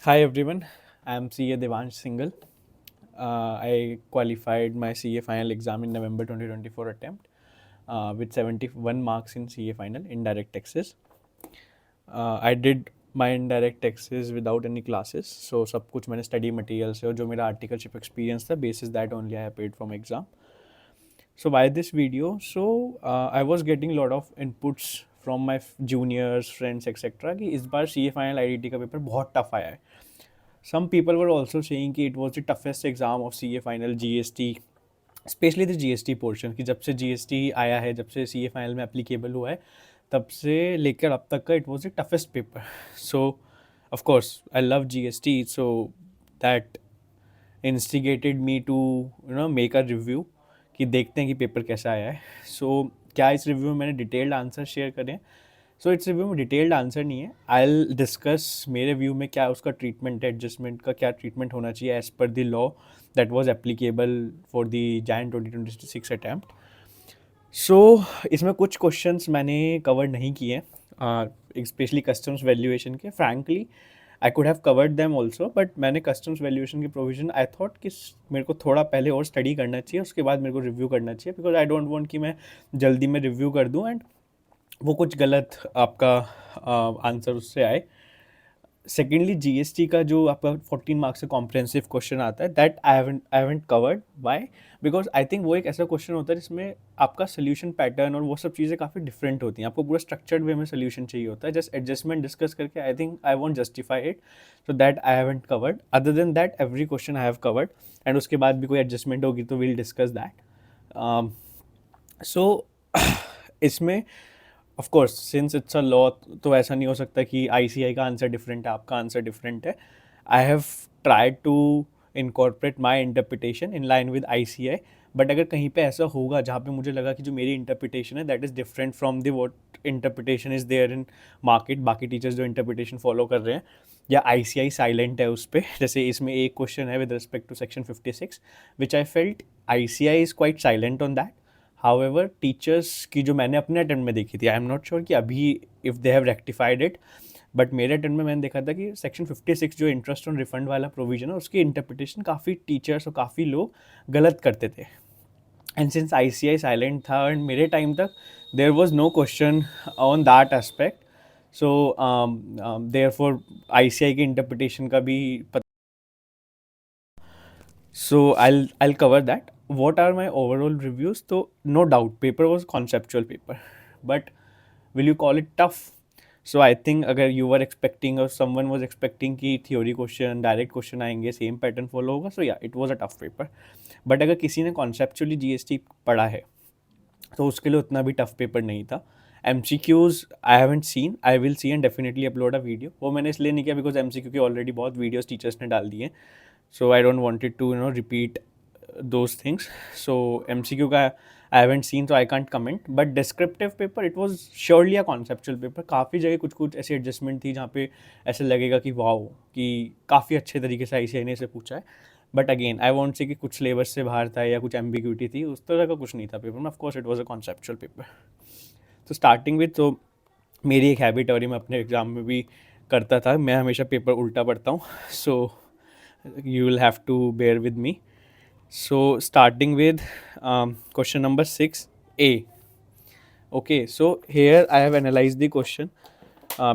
Hi everyone, I am CA Devansh Singhal. I qualified my CA final exam in November 2024 attempt with 71 marks in CA final indirect taxes. I did my indirect taxes without any classes, so सब कुछ मैंने study material से और जो मेरा articleship experience था basis that only I paid from exam. So why this video? So I was getting a lot of inputs from my juniors, friends, etc. कि इस बार CA final IDT का paper बहुत tough आया है. Some people were also saying कि it was the toughest exam of CA final GST, specially the GST portion कि जब से GST आया है, जब से CA फाइनल में एप्लीकेबल हुआ है, तब से लेकर अब तक का it was the toughest paper. So of course I love GST, so that instigated me to make a review कि देखते हैं कि पेपर कैसा आया है. सो क्या इस रिव्यू में मैंने डिटेल्ड आंसर शेयर करें? सो इट्स रिव्यू में डिटेल्ड आंसर नहीं है. आई विल डिस्कस मेरे व्यू में क्या उसका ट्रीटमेंट है, एडजस्टमेंट का क्या ट्रीटमेंट होना चाहिए as per the law that was applicable for the Jan 2026 attempt. So इसमें कुछ क्वेश्चंस मैंने कवर नहीं किए, स्पेशली कस्टम्स वैल्यूएशन के. Frankly I could have covered them also, but मैंने कस्टम्स वैल्यूएशन की प्रोविजन आई थॉट कि मेरे को थोड़ा पहले और स्टडी करना चाहिए, उसके बाद मेरे को रिव्यू करना चाहिए, बिकॉज आई डोंट वांट कि मैं जल्दी में रिव्यू कर दूँ एंड वो कुछ गलत आपका आंसर उससे आए. सेकेंडली GST का जो आपका 14 मार्क्स से कॉम्प्रहेंसिव क्वेश्चन आता है, that I haven't covered. Why? Because I think वो एक ऐसा क्वेश्चन होता है जिसमें आपका सोल्यूशन पैटर्न और वो सब चीज़ें काफ़ी डिफरेंट होती हैं. आपको पूरा स्ट्रक्चर्ड वे में सोल्यूशन चाहिए होता है. जस्ट एडजस्टमेंट डिस्कस करके I think I want justify it, so that I haven't covered. Other than that every question I have covered, and उसके बाद भी कोई एडजस्टमेंट होगी तो विल डिस्कस दैट. सो इसमें of course since it's a law, तो ऐसा नहीं हो सकता कि ICI का आंसर डिफरेंट है, आपका आंसर डिफरेंट है. I have tried to incorporate my interpretation in line with ICI, but अगर कहीं पे ऐसा होगा जहाँ पे मुझे लगा कि जो मेरी इंटरप्रिटेशन है that is different from the what interpretation is there in market, बाकी टीचर्स जो इंटरप्रिटेशन फॉलो कर रहे हैं, या ICI साइलेंट है उस पर. जैसे इसमें एक क्वेश्चन है with respect to section 56 which I felt ICI is quite silent on that. However teachers की जो मैंने अपने अटेम्प्ट में देखी थी, आई एम नॉट श्योर कि अभी if they have rectified it, but मेरे अटेम्प्ट में मैंने देखा था कि सेक्शन 56 जो इंटरेस्ट ऑन रिफंड वाला प्रोविजन है, उसकी इंटरप्रिटेशन काफ़ी टीचर्स और काफ़ी लोग गलत करते थे. एंड सिंस ICI साइलेंट था एंड मेरे टाइम तक there was no question on that aspect, so therefore ICI की इंटरप्रिटेशन का भी पता. So I'll cover that. What are my overall reviews? So no doubt, paper was conceptual paper, but will you call it tough? So I think अगर you were expecting or someone was expecting कि theory question, direct question आएंगे, same pattern follow होगा, so yeah, it was a tough paper. But अगर किसी ने conceptually GST पढ़ा है तो उसके लिए उतना भी टफ पेपर नहीं था. MCQs I haven't seen, I will see and definitely upload a video. वो मैंने इसलिए नहीं किया बिकॉज MCQ की ऑलरेडी बहुत वीडियोस टीचर्स ने डाल दिए, so I don't wanted to repeat those things. So MCQ का आई हैवेंट सीन, तो I can't comment. But descriptive paper it was surely a conceptual paper. काफ़ी जगह कुछ कुछ ऐसी एडजस्टमेंट थी जहाँ पे ऐसे लगेगा कि वाओ, कि काफ़ी अच्छे तरीके से ICI ने इसे पूछा है. बट अगेन आई वॉन्ट से कि कुछ सिलेबस से बाहर था या कुछ एम्बिग्यूटी थी, उस तरह का कुछ नहीं था पेपर में. Of course it was a conceptual paper. तो स्टार्टिंग विद, तो मेरी एक हैबिट और मैं अपने एग्ज़ाम में भी करता था, मैं हमेशा पेपर उल्टा पढ़ता हूँ. So you will have to bear with me. So starting with question number 6A. Okay, so here I have analyzed the question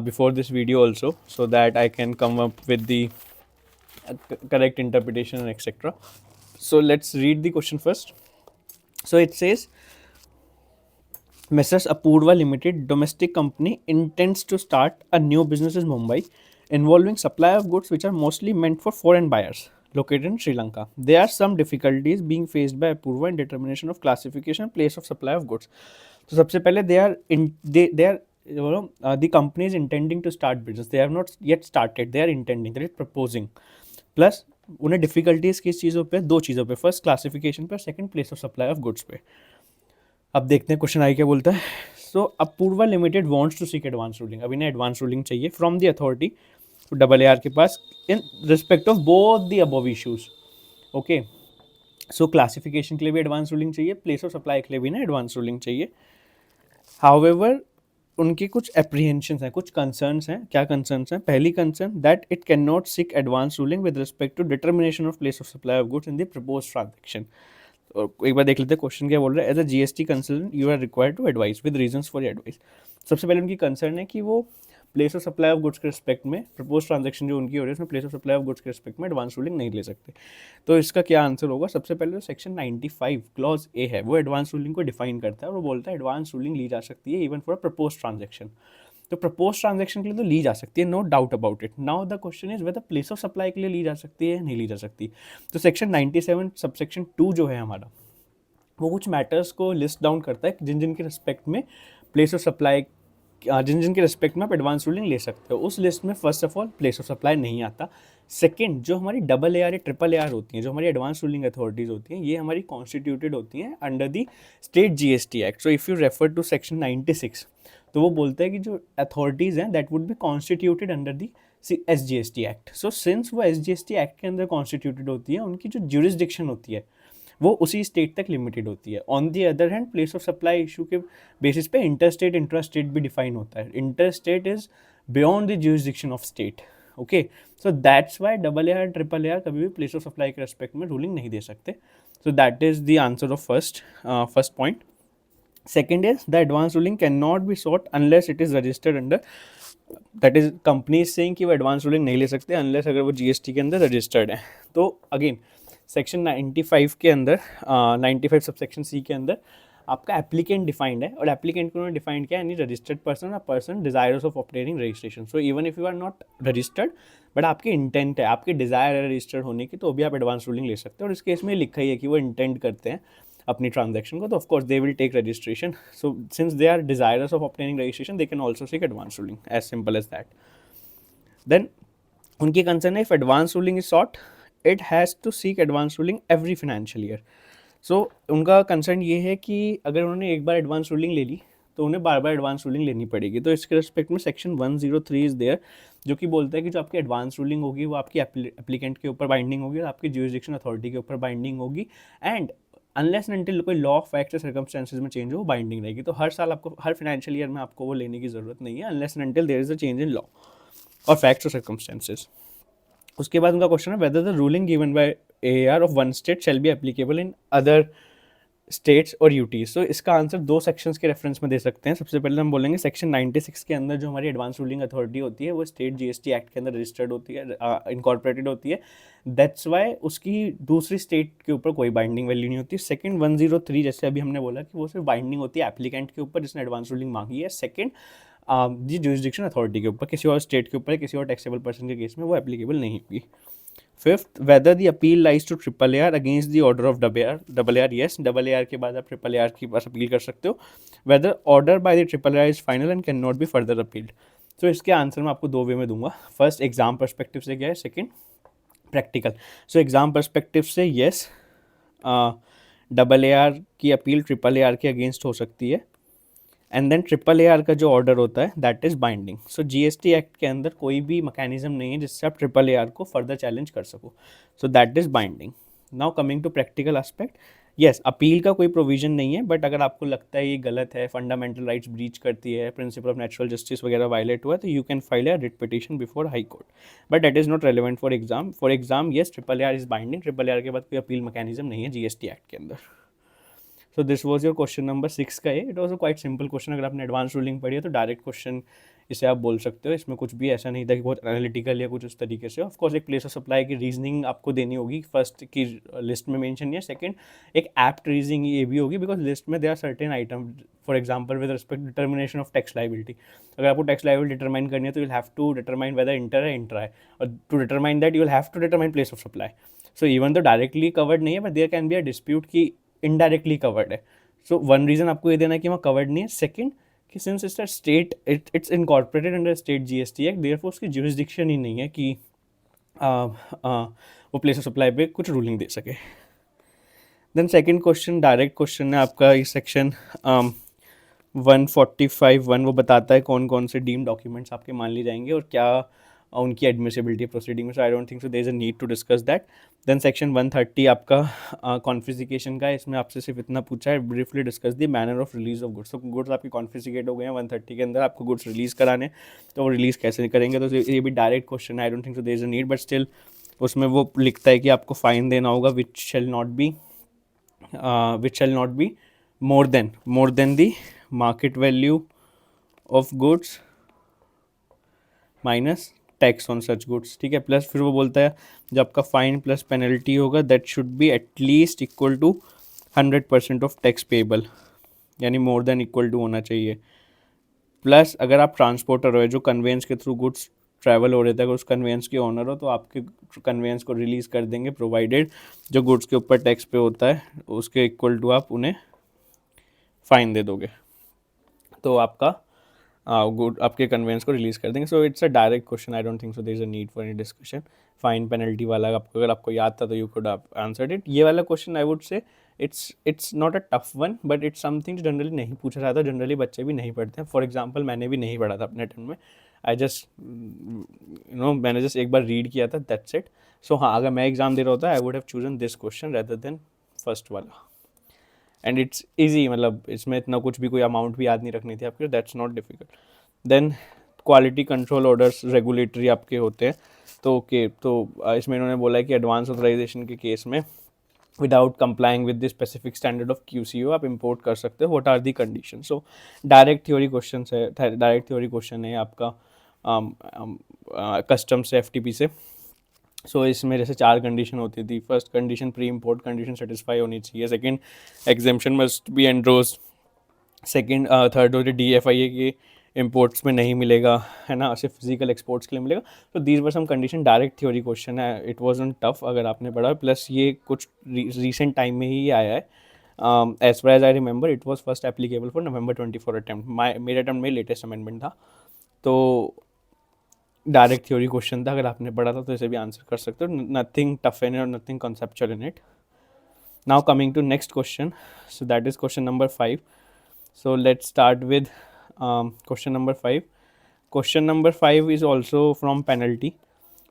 before this video also, so that I can come up with the correct interpretation and etc. So let's read the question first. So it says, Messrs. Apurva Limited, domestic company, intends to start a new business in Mumbai involving supply of goods which are mostly meant for foreign buyers located in Sri Lanka. There are some difficulties being faced by Apurva in determination of classification and place of supply of goods. So सबसे पहले they are the company is intending to start business. They have not yet started. They are intending. They are proposing. Plus उन्हें difficulties किस चीज़ों पे? दो चीज़ों पे. First classification पे, second place of supply of goods पे. अब देखते हैं क्वेश्चन आई क्या बोलता है. So Apoorva limited wants to seek advance ruling. अभी ना एडवांस रूलिंग चाहिए फ्रॉम द अथॉरिटी AAR के पास in respect of both the above issues. Okay, so classification के लिए भी एडवांस रूलिंग चाहिए, प्लेस ऑफ सप्लाई के लिए भी ना एडवांस रूलिंग चाहिए. हाउएवर उनके कुछ एप्रीहेंशंस हैं, कुछ कंसर्न्स हैं. क्या कंसर्न्स हैं? पहली concern that it can not seek advance ruling with respect to determination of place of supply of goods in the propose transaction. एक बार देख लेते हैं क्वेश्चन क्या बोल रहा है. As a GST consultant you are required to advise with reasons for advise. सबसे पहले उनकी कंसर्न है कि वो place of supply of goods के रिस्पेक्ट में प्रपोज ट्रांजेक्शन जो उनकी हो रही है उसमें place of supply of goods के रिस्पेक्ट में एडवांस रूलिंग नहीं ले सकते. तो इसका क्या आंसर होगा? सबसे पहले जो सेक्शन 95 क्लॉज ए है वो एडवांस रूलिंग को डिफाइन करता है और वो बोलता है एडवांस रूलिंग ली जा सकती है even for a propose transaction. तो प्रपोज ट्रांजेक्शन के लिए तो ली जा सकती है, no doubt about it. Now the question is whether place of supply के लिए ली जा सकती है या नहीं ली जा सकती. तो सेक्शन 97 सबसेक्शन 2 जो है हमारा, वो कुछ मैटर्स को लिस्ट डाउन करता है जिन जिन के रिस्पेक्ट में प्लेस ऑफ सप्लाई, जिन जिन के रिस्पेक्ट में आप एडवांस रूलिंग ले सकते हो. उस लिस्ट में first of all place of supply नहीं आता. सेकंड, जो हमारी डबल ए आर या ट्रिपल ए आर होती हैं, जो हमारी एडवांस रूलिंग अथॉरिटीज़ होती हैं, ये हमारी कॉन्स्टिट्यूटेड होती हैं under the state GST act. So if you refer to section 96, तो वो बोलता है कि जो अथॉरिटीज़ हैं that would be constituted under the SGST act. So since वो SGST एक्ट के अंदर कॉन्स्टिट्यूटेड होती है, उनकी जो ज्यूरिसडिक्शन होती है वो उसी स्टेट तक लिमिटेड होती है. On the other hand place of supply issue के बेसिस पे इंटर स्टेट इंट्रा स्टेट भी डिफाइन होता है. Inter state is beyond the jurisdiction of state. Okay, so that's why double A R triple A are कभी भी place of supply के respect में ruling नहीं दे सकते. सो that is the answer of first point. Second is the advance ruling can not be sought unless it is registered under, that is company saying कि वो advance ruling नहीं ले सकते unless अगर वो जीएसटी के अंदर रजिस्टर्ड है. तो अगेन सेक्शन 95 के अंदर 95 सबसेक्शन सी के अंदर आपका एप्लीकेंट डिफाइंड है, और एप्लीकेंट को उन्होंने डिफाइंड किया any registered person, a person desires of obtaining registration. So even if you are not registered but आपकी इंटेंट है, आपकी डिजायर है रजिस्टर्ड होने की, तो भी आप एडवांस रूलिंग ले सकते हो. और इस केस में लिखा ही है कि वो इंटेंट करते हैं अपनी ट्रांजेक्शन को, तो of course they will take registration. So since they are desires of obtaining registration they can also seek advance ruling, as simple as that. Then उनकी कंसर्न है if advance ruling is sought it has to seek advance ruling every financial year. So उनका concern ये है कि अगर उन्होंने एक बार advance ruling ले ली तो उन्हें बार बार एडवांस रूलिंग लेनी पड़ेगी. तो इसके रिस्पेक्ट में सेक्शन 103 इज देयर, जो कि बोलता है कि जो आपकी एडवांस रूलिंग होगी वो आपकी एप्लीकेंट के ऊपर बाइंडिंग होगी और आपकी ज्यूरिसडिक्शन अथॉरिटी के ऊपर बाइंडिंग होगी. एंड अनलेस एंड अनटिल कोई लॉ फैक्ट या सर्कमस्टेंसेज में चेंज हो वो बाइंडिंग रहेगी. तो हर साल आपको, हर फाइनेंशियल ईयर में आपको वो लेने की ज़रूरत नहीं है unless and until there is a change in law और फैक्ट्स और सर्कमस्टेंसेज. उसके बाद उनका क्वेश्चन है whether the ruling given by AR of one state shall be applicable in other states और यूटीज. सो इसका आंसर दो सेक्शंस के रेफरेंस में दे सकते हैं. सबसे पहले हम बोलेंगे सेक्शन 96 के अंदर जो हमारी एडवांस रूलिंग अथॉरिटी होती है वो स्टेट जीएसटी एक्ट के अंदर रजिस्टर्ड होती है, इनकॉर्पोरेटेड होती है. दैट्स वाई उसकी दूसरी स्टेट के ऊपर कोई बाइंडिंग वैल्यू नहीं होती. सेकंड 103 जैसे अभी हमने बोला कि वो सिर्फ बाइंडिंग होती है एप्लीकेंट के ऊपर जिसने एडवांस रूलिंग मांगी है. सेकंड जी ज्यूरिसडिक्शन अथॉरिटी के ऊपर, किसी और स्टेट के ऊपर, किसी और टैक्सेबल पर्सन के केस में वो एप्लीकेबल नहीं होगी. Fifth, whether the appeal lies to triple A R against the order of double A R. Yes, double A R के बाद आप ट्रिपल ए आर के पास अपील कर सकते हो. Whether order by the triple A R is final and can not be further appealed. तो इसके answer मैं आपको दो वे में दूंगा. फर्स्ट एग्जाम पर्सपेक्टिव से क्या है, second practical. So exam perspective से येस, डबल ए आर की अपील ट्रिपल ए आर के अगेंस्ट हो सकती है. And then triple A R का जो ऑर्डर होता है that is binding. So GST act के अंदर कोई भी मैकेनिज्म नहीं है जिससे आप ट्रिपल ए आर को फर्दर चैलेंज कर सको. So that is binding. Now coming to practical aspect, yes appeal का कोई प्रोविजन नहीं है, बट अगर आपको लगता है ये गलत है, फंडामेंटल राइट्स ब्रीच करती है, प्रिंसिपल ऑफ नेचुरल जस्टिस वगैरह वायलेट हुआ, तो you can file a writ petition before high court, but that is not relevant for exam. For exam yes triple A R is binding. Triple A R के बाद कोई appeal mechanism नहीं है GST act के अंदर. So this was your question number 6 का. It was a quite simple question. अगर आपने एडवांस रूलिंग पढ़ी है तो डायरेक्ट क्वेश्चन इसे आप बोल सकते हो. इसमें कुछ भी ऐसा नहीं था कि बहुत एनालिटिकल या कुछ उस तरीके से. ऑफकोर्स एक प्लेस ऑफ सप्लाई की रीजनिंग आपको देनी होगी, फर्स्ट की लिस्ट में मेंशन नहीं है. सेकंड एक एप्ट रीजनिंग ये भी होगी बिकॉज लिस्ट में they are certain item, for example with respect determination of tax liability. अगर आपको टैक्स लायबिलिटी डिटरमाइन करनी है तो you will have to determine whether inter है इंट्रा है, और to determine that you will have to determine place of supply. So even though directly covered नहीं है but there can be a dispute की indirectly covered है. So one reason आपको ये देना है कि वहाँ कवर्ड नहीं है. सेकंड कि since it's state it's incorporated under state GST act, therefore उसकी ज्यूरिसडिक्शन ही नहीं है कि वो प्लेस ऑफ सप्लाई पे कुछ रूलिंग दे सके. Then second question direct question है आपका. इस सेक्शन 145(1) वो बताता है कौन कौन से डीम डॉक्यूमेंट्स आपके मान लिए जाएंगे और क्या उनकी एडमिसिबिलिटी प्रोसीडिंग में. So I don't think so there is a need to discuss that. Then section 130 आपका कॉन्फिस्केशन का है. इसमें आपसे सिर्फ इतना पूछा है, briefly discuss the manner of release of goods. तो गुड्स आपके कॉन्फिस्केट हो गए हैं 130 के अंदर, आपको गुड्स रिलीज कराने, तो वो रिलीज कैसे करेंगे. तो ये भी डायरेक्ट क्वेश्चन है. I don't think so there is a need, but still उसमें वो लिखता है कि आपको फाइन देना होगा which shall not be more than the market value of goods minus tax on such goods. ठीक है. प्लस फिर वो बोलता है जब आपका फाइन प्लस पेनल्टी होगा that should be at least equal to 100% of tax payable, यानी मोर देन इक्वल टू होना चाहिए. प्लस अगर आप ट्रांसपोर्टर हो, जो कन्वेंस के थ्रू गुड्स ट्रैवल हो रहे थे, अगर उस कन्वेंस के ओनर हो, तो आपके कन्वेंस को रिलीज़ कर देंगे, प्रोवाइडेड जो गुड्स के ऊपर टैक्स पे होता है उसके इक्वल टू आप उन्हें फ़ाइन दे दोगे, तो आपका गुड आपके कन्वेंस को रिलीज़ कर देंगे. So it's a direct question. I don't think so there is a need for any discussion. Fine penalty वाला आपको, अगर आपको याद था तो यू कुड आप आंसर्ड इट. ये वाला question I would say it's not a tough one, but it's something जो जनरली नहीं पूछा जाता, जनरली बच्चे भी नहीं पढ़ते हैं. फॉर एग्जाम्पल मैंने भी नहीं पढ़ा था अपने टाइम में. आई जस्ट मैंने जस्ट एक बार रीड किया था, दैट्स इट. सो हाँ, अगर मैं एग्जाम दे रहा होता I would have chosen this question rather than first वाला. एंड इट्स ईजी, मतलब इसमें इतना कुछ भी कोई अमाउंट भी याद नहीं रखनी थी आपके, that's not difficult. Then quality control orders regulatory आपके होते हैं. तो ओके, तो इसमें इन्होंने बोला है कि एडवांस ऑथराइजेशन के केस में without complying with the specific standard of QCO आप इंपोर्ट कर सकते हो. What are the condition. So direct theory question है, डायरेक्ट थ्योरी क्वेश्चन है आपका कस्टम से, FTP से. सो इसमें जैसे 4 कंडीशन होती थी. First condition pre import condition satisfy होनी चाहिए. Second, exemption must be endorsed. Second, third होती DFIA के इम्पोर्ट्स में नहीं मिलेगा, है ना, सिर्फ फिजिकल एक्सपोर्ट्स के लिए मिलेगा. तो these were some condition. Direct theory question है, इट वाजंट टफ अगर आपने पढ़ा. प्लस ये कुछ रिसेंट टाइम में ही आया है. As far as I remember it was first applicable for November 24 attempt. मेरे अटैम्प्ट में लेटेस्ट अमेंडमेंट था. तो डायरेक्ट थ्योरी क्वेश्चन था, अगर आपने पढ़ा था तो इसे भी आंसर कर सकते हो. नथिंग टफ इन इट और nothing conceptual in it. Now coming to next question, so that is question number 5. So let's start with question number 5. Question number 5 is also from penalty.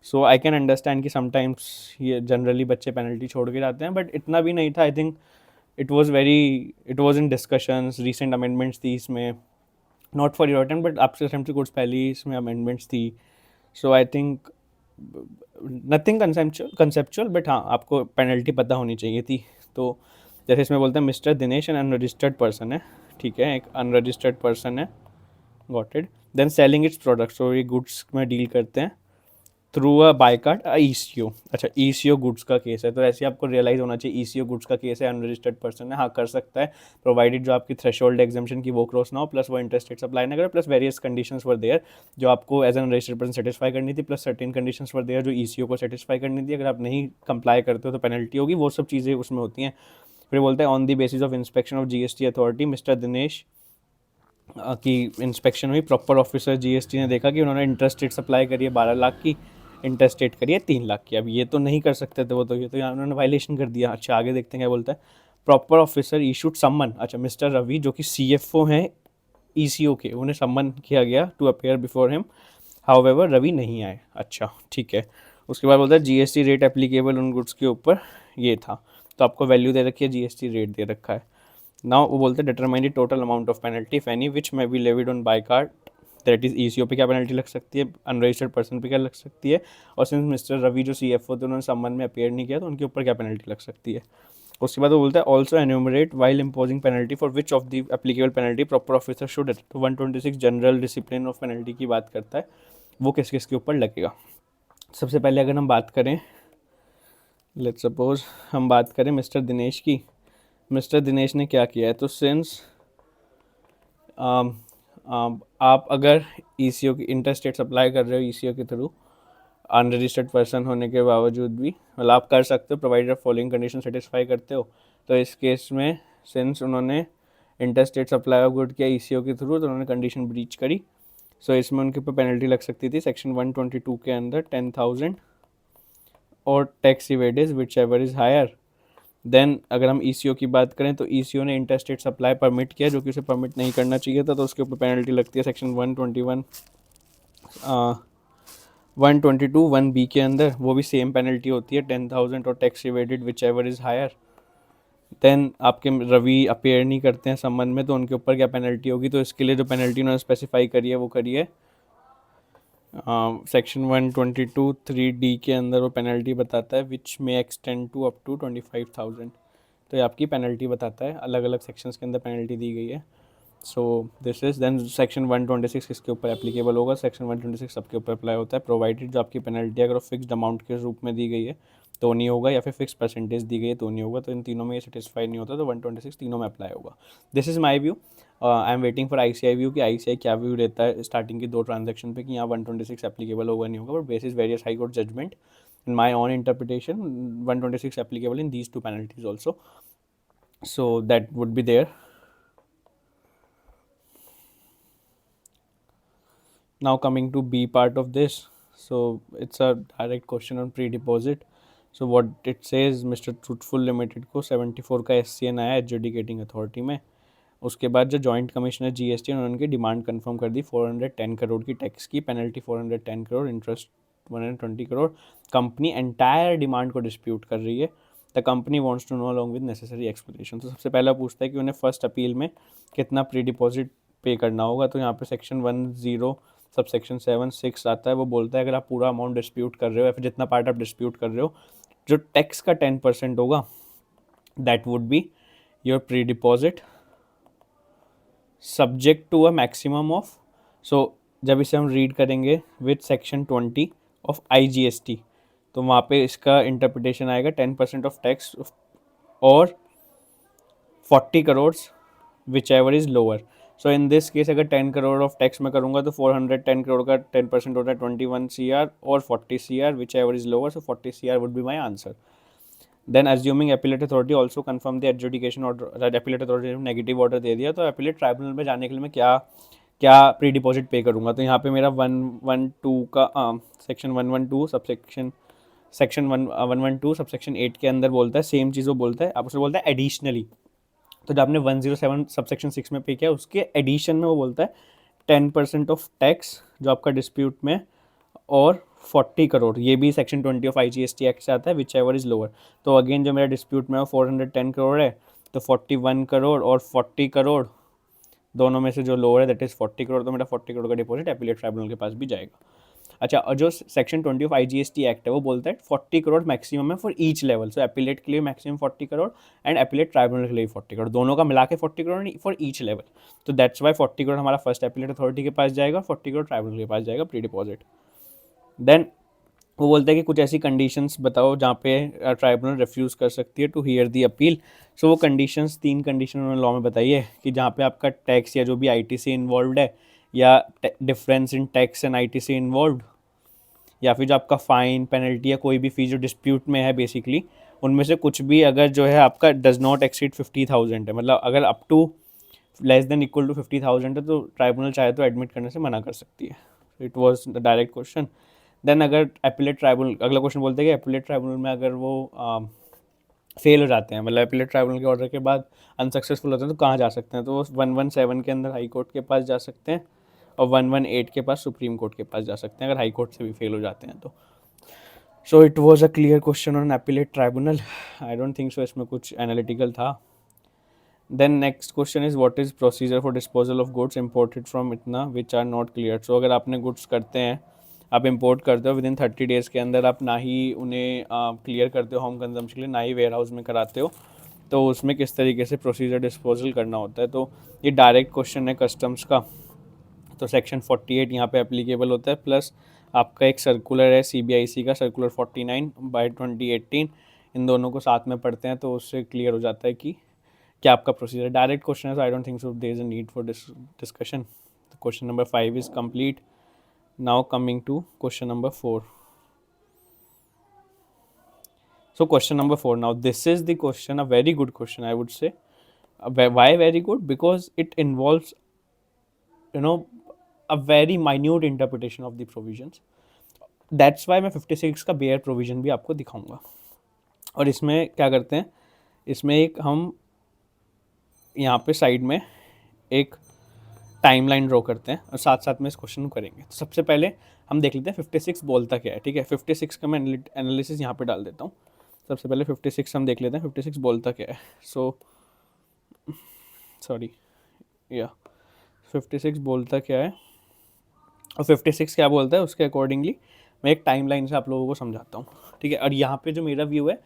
So I can understand कि sometimes ये generally बच्चे penalty छोड़ के जाते हैं, but इतना भी नहीं था. I think it was in discussions, recent amendments थी इसमें, not for your attempt, but आपसे attempt से कुछ पहले ही इसमें amendments थी. So I think nothing conceptual, but हाँ आपको penalty पता होनी चाहिए थी. तो जैसे इसमें बोलते हैं mister Dinesh an unregistered person है. ठीक है, एक अनरजिस्टर्ड पर्सन है, got it. Then selling its products, तो ये गुड्स में डील करते हैं through a buy card ECO. अच्छा, ECO गुड्स का केस है, तो ऐसे आपको रियलाइज होना चाहिए ECO गुड्स का केस है, अनरजिस्टर्ड पर्सन है. हाँ, कर सकता है प्रोवाइडेड जो आपकी थ्रेशोल्ड एग्जाम्पशन की वो क्रॉस ना हो, प्लस वो इंटरेस्ट रेट अप्लाई ना करे, plus various conditions were there जो आपको as an unregistered person satisfy करनी थी, plus certain conditions were there जो ECO को सेटिस्फाई करनी थी. अगर आप नहीं कंप्लाई करते हो तो पेनल्टी होगी. वो सब चीज़ें उसमें होती हैं. फिर बोलता है on the basis of inspection of GST authority mister Dinesh की इंस्पेक्शन हुई. प्रॉपर ऑफिसर GST ने देखा कि उन्होंने इंटरेस्ट रेट सप्लाई करी है 12 लाख की, इंटरेस्ट रेट करी है 3 लाख की. अब ये तो नहीं कर सकते थे वो, तो ये तो यहाँ उन्होंने वायलेशन कर दिया. अच्छा, आगे देखते हैं क्या बोलता है. प्रॉपर ऑफिसर इशूड सम्मन. अच्छा, मिस्टर रवि जो कि CFO हैं ECO के, उन्हें सम्मन किया गया to appear before him. However Ravi नहीं आए. अच्छा, ठीक है. उसके बाद बोलता है GST रेट एप्लीकेबल उन गुड्स के ऊपर ये था, तो आपको वैल्यू दे रखी है, GST रेट दे रखा है. नाउ वो बोलते हैं determine the total amount of penalty if any which may be levied on buy card, that is ECO पे क्या पेनल्टी लग सकती है, अनरजिस्टर्ड पर्सन पे क्या लग सकती है, और सिंस मिस्टर रवि जो CFO थे उन्होंने सम्मन में अपीयर नहीं किया तो उनके ऊपर क्या पेनल्टी लग सकती है. उसके बाद वो बोलता है also enumerate while imposing penalty for which of the applicable penalty proper officer should. तो 126 जनरल डिसिप्लिन ऑफ पेनल्टी की बात करता है, वो किस किस के ऊपर लगेगा. सबसे पहले अगर हम बात करें, लेट्स सपोज हम बात करें मिस्टर दिनेश की. मिस्टर दिनेश ने क्या किया है, तो सिंस आप अगर ECO की इंटरेस्ट रेट सप्लाई कर रहे हो ECO के थ्रू अनरजिस्टर्ड पर्सन होने के बावजूद भी, मतलब आप कर सकते हो प्रोवाइडर फॉलोइंग कंडीशन सेटिस्फाई करते हो. तो इस केस में सिंस उन्होंने interest rate supply of good किया ECO के थ्रू, तो उन्होंने कंडीशन ब्रीच करी. सो इसमें उनके ऊपर पेनल्टी लग सकती थी सेक्शन 122 के अंदर 10,000 और tax evaded which ever is higher. Then अगर हम ECO की बात करें तो ECO ने इंटरेस्ट रेट सप्लाई परमिट किया जो कि उसे परमिट नहीं करना चाहिए था, तो उसके ऊपर पेनल्टी लगती है सेक्शन 121 122 1B के अंदर वो भी सेम पेनल्टी होती है 10,000 और tax evaded which ever is higher. Then आपके रवि अपेयर नहीं करते हैं संबंध में, तो उनके ऊपर क्या पेनल्टी होगी, तो इसके लिए जो पेनल्टी उन्होंने स्पेसिफाई करी है वो करी है सेक्शन 122(3)D के अंदर वो पेनल्टी बताता है विच में एक्सटेंड टू अप टू 25,000। तो ये आपकी पेनल्टी बताता है, अलग अलग सेक्शंस के अंदर पेनल्टी दी गई है। So this is then section 126 किसके ऊपर एप्लीकेबल होगा, सेक्शन 126 सबके ऊपर अप्लाई होता है, प्रोवाइडेड जो आपकी पेनल्टी अगर फिक्स्ड अमाउंट के रूप में दी गई है तो नहीं होगा, या फिर फिक्स परसेंटेज दी गई है तो नहीं होगा। तो इन तीनों में ये सेटिस्फाई नहीं होता तो 126 तीनों में अप्लाई होगा। This is my view. I am waiting for ICAI view कि ICAI क्या व्यू रहता है स्टार्टिंग की 2 ट्रांजेक्शन पे कि यहाँ 126 एप्लीकेबल होगा नहीं होगा, but basis various high court judgement in my own interpretation 126 applicable in these 2 penalties also, so that would be there. Now coming to B part of this, so it's a direct question on pre-deposit. So what it says, Mr. Truthful Limited को 74 का SCN आया adjudicating authority में। उसके बाद जो joint commissioner GST उन्होंने उनकी demand confirm कर दी 410 करोड़ की टैक्स की penalty, 410 crore, interest 120 crore. Company entire demand को डिस्प्यूट कर रही है। The company wants to know along with necessary explanation. तो सबसे पहला पूछता है कि उन्हें फर्स्ट अपील में कितना प्री डिपॉजिट पे करना होगा। तो यहाँ पे सेक्शन 10 सबसेक्शन 7(6) आता है, वो बोलता है अगर आप पूरा अमाउंट डिस्प्यूट कर रहे हो या फिर जितना पार्ट आप डिस्प्यूट कर रहे हो, जो टैक्स का 10% होगा that would be your pre deposit subject to a maximum of. सो जब इसे हम रीड करेंगे विथ सेक्शन 20 ऑफ IGST, तो वहाँ पे इसका इंटरप्रिटेशन आएगा 10% ऑफ टैक्स और 40 crore which ever is lower. So in this case अगर 10 करोड़ ऑफ टैक्स में करूँगा तो 410 करोड़ का 10% होता है 21 CR और 40 CR which ever is lower, so 40 CR would be my answer. Then assuming appellate authority also confirm the adjudication order, appellate authority ने negative order दे दिया, तो एपिलेट ट्राइब्यूनल में जाने के लिए मैं क्या प्री डिपॉजिट पे करूँगा। तो यहाँ पे मेरा 112 का सेक्शन 112 सेक्शन 112 सबसेक्शन 8 के अंदर बोलता है सेम चीज़, वो बोलता है आप उसमें बोलता है एडिशनली। तो जब आपने 107 सबसेक्शन 6 में पे किया उसके एडिशन में वो बोलता है 10% ऑफ टैक्स जो आपका डिस्प्यूट में और 40 करोड़, ये भी सेक्शन 20 ऑफ IGST एक्ट से आता है विच एवर इज़ लोअर। तो अगेन जो मेरा डिस्प्यूट में वो 410 करोड़ है, तो 41 करोड़ और 40 करोड़ दोनों में से जो लोअर है दैट इज़ 40 करोड़, तो मेरा 40 करोड़ का डिपॉजिट एपिलेट ट्राइब्यूनल के पास भी जाएगा। अच्छा, और जो सेक्शन 20 ऑफ IGST एक्ट है वो बोलता है 40 करोड़ मैक्सिमम है for each level. So appellate के लिए maximum 40 crore and appellate tribunal के लिए 40 करोड़, दोनों का मिला के 40 करोड़ फॉर ईच लेवल। तो दैट्स वाई 40 करोड़ हमारा फर्स्ट एपिलेट अथॉरिटी के पास जाएगा, 40 करोड़ ट्राइब्यूनल के पास जाएगा प्री डिपॉजिट। देन वो बोलते हैं कि कुछ ऐसी कंडीशंस बताओ जहाँ पे ट्राइब्यूनल रिफ्यूज़ कर सकती है टू हियर दी अपील। सो वो कंडीशंस 3 कंडीशन उन्होंने लॉ में बताई है कि जहाँ पे आपका टैक्स या जो भी ITC इन्वॉल्व है, या difference in tax and ITC involve, या फिर जो आपका फ़ाइन पेनल्टी या कोई भी फीस जो डिस्प्यूट में है बेसिकली, उनमें से कुछ भी अगर जो है आपका डज नॉट एक्सीड 50,000 है, मतलब अगर up to less than equal to 50,000 है, तो ट्राइब्यूनल चाहे तो एडमिट करने से मना कर सकती है। It was the direct question. Then अगर एपिलेट ट्राइब्यूनल, अगला क्वेश्चन बोलते हैं कि एपिलेट ट्राइब्यूनल में अगर वो फेल हो जाते हैं, मतलब एपिलेट ट्राइब्यूनल के ऑर्डर के बाद अनसक्सेसफुल होते हैं, तो कहाँ जा सकते हैं। तो वो 117 के अंदर हाई कोर्ट के पास जा सकते हैं और 118 के पास सुप्रीम कोर्ट के पास जा सकते हैं अगर हाई कोर्ट से भी फेल हो जाते हैं तो। So it was a clear question on appellate tribunal. I don't think so इसमें कुछ एनालिटिकल था। Then next question is what is procedure for disposal of goods imported from इतना which are not clear. So अगर आपने goods करते हैं, आप import करते हो, विद इन 30 डेज़ के अंदर आप ना ही उन्हें क्लियर करते हो होम कंजम्पशन के लिए, ना ही वेयर हाउस में कराते हो, तो उसमें किस तरीके से प्रोसीजर डिस्पोजल करना होता है। तो ये डायरेक्ट क्वेश्चन है कस्टम्स का, तो सेक्शन 48 यहाँ पे एप्लीकेबल होता है, प्लस आपका एक सर्कुलर है CBIC का सर्कुलर 49/2018, इन दोनों को साथ में पढ़ते हैं तो उससे क्लियर हो जाता है कि क्या आपका प्रोसीजर। डायरेक्ट क्वेश्चन है, so I don't think so there is a need for discussion. Question number 5 is complete. Now coming to question number 4. So question number 4. Now this is the question, a very good question I would say. Why very good? Because it involves, a very minute interpretation of the provisions. That's why मैं 56 का bear provision भी आपको दिखाऊंगा। और इसमें क्या करते हैं, इसमें एक हम यहाँ पे साइड में एक टाइमलाइन ड्रॉ करते हैं और साथ साथ में इस क्वेश्चन को करेंगे। तो सबसे पहले हम देख लेते हैं 56 बोलता क्या है, ठीक है। 56 का मैं एनालिसिस यहाँ पे डाल देता हूँ। सबसे पहले 56 हम देख लेते हैं 56 बोलता क्या है। सो सॉरी या 56 बोलता क्या है और 56 क्या बोलता है उसके अकॉर्डिंगली मैं एक टाइमलाइन से आप लोगों को समझाता हूँ, ठीक है। और यहाँ पे जो मेरा व्यू है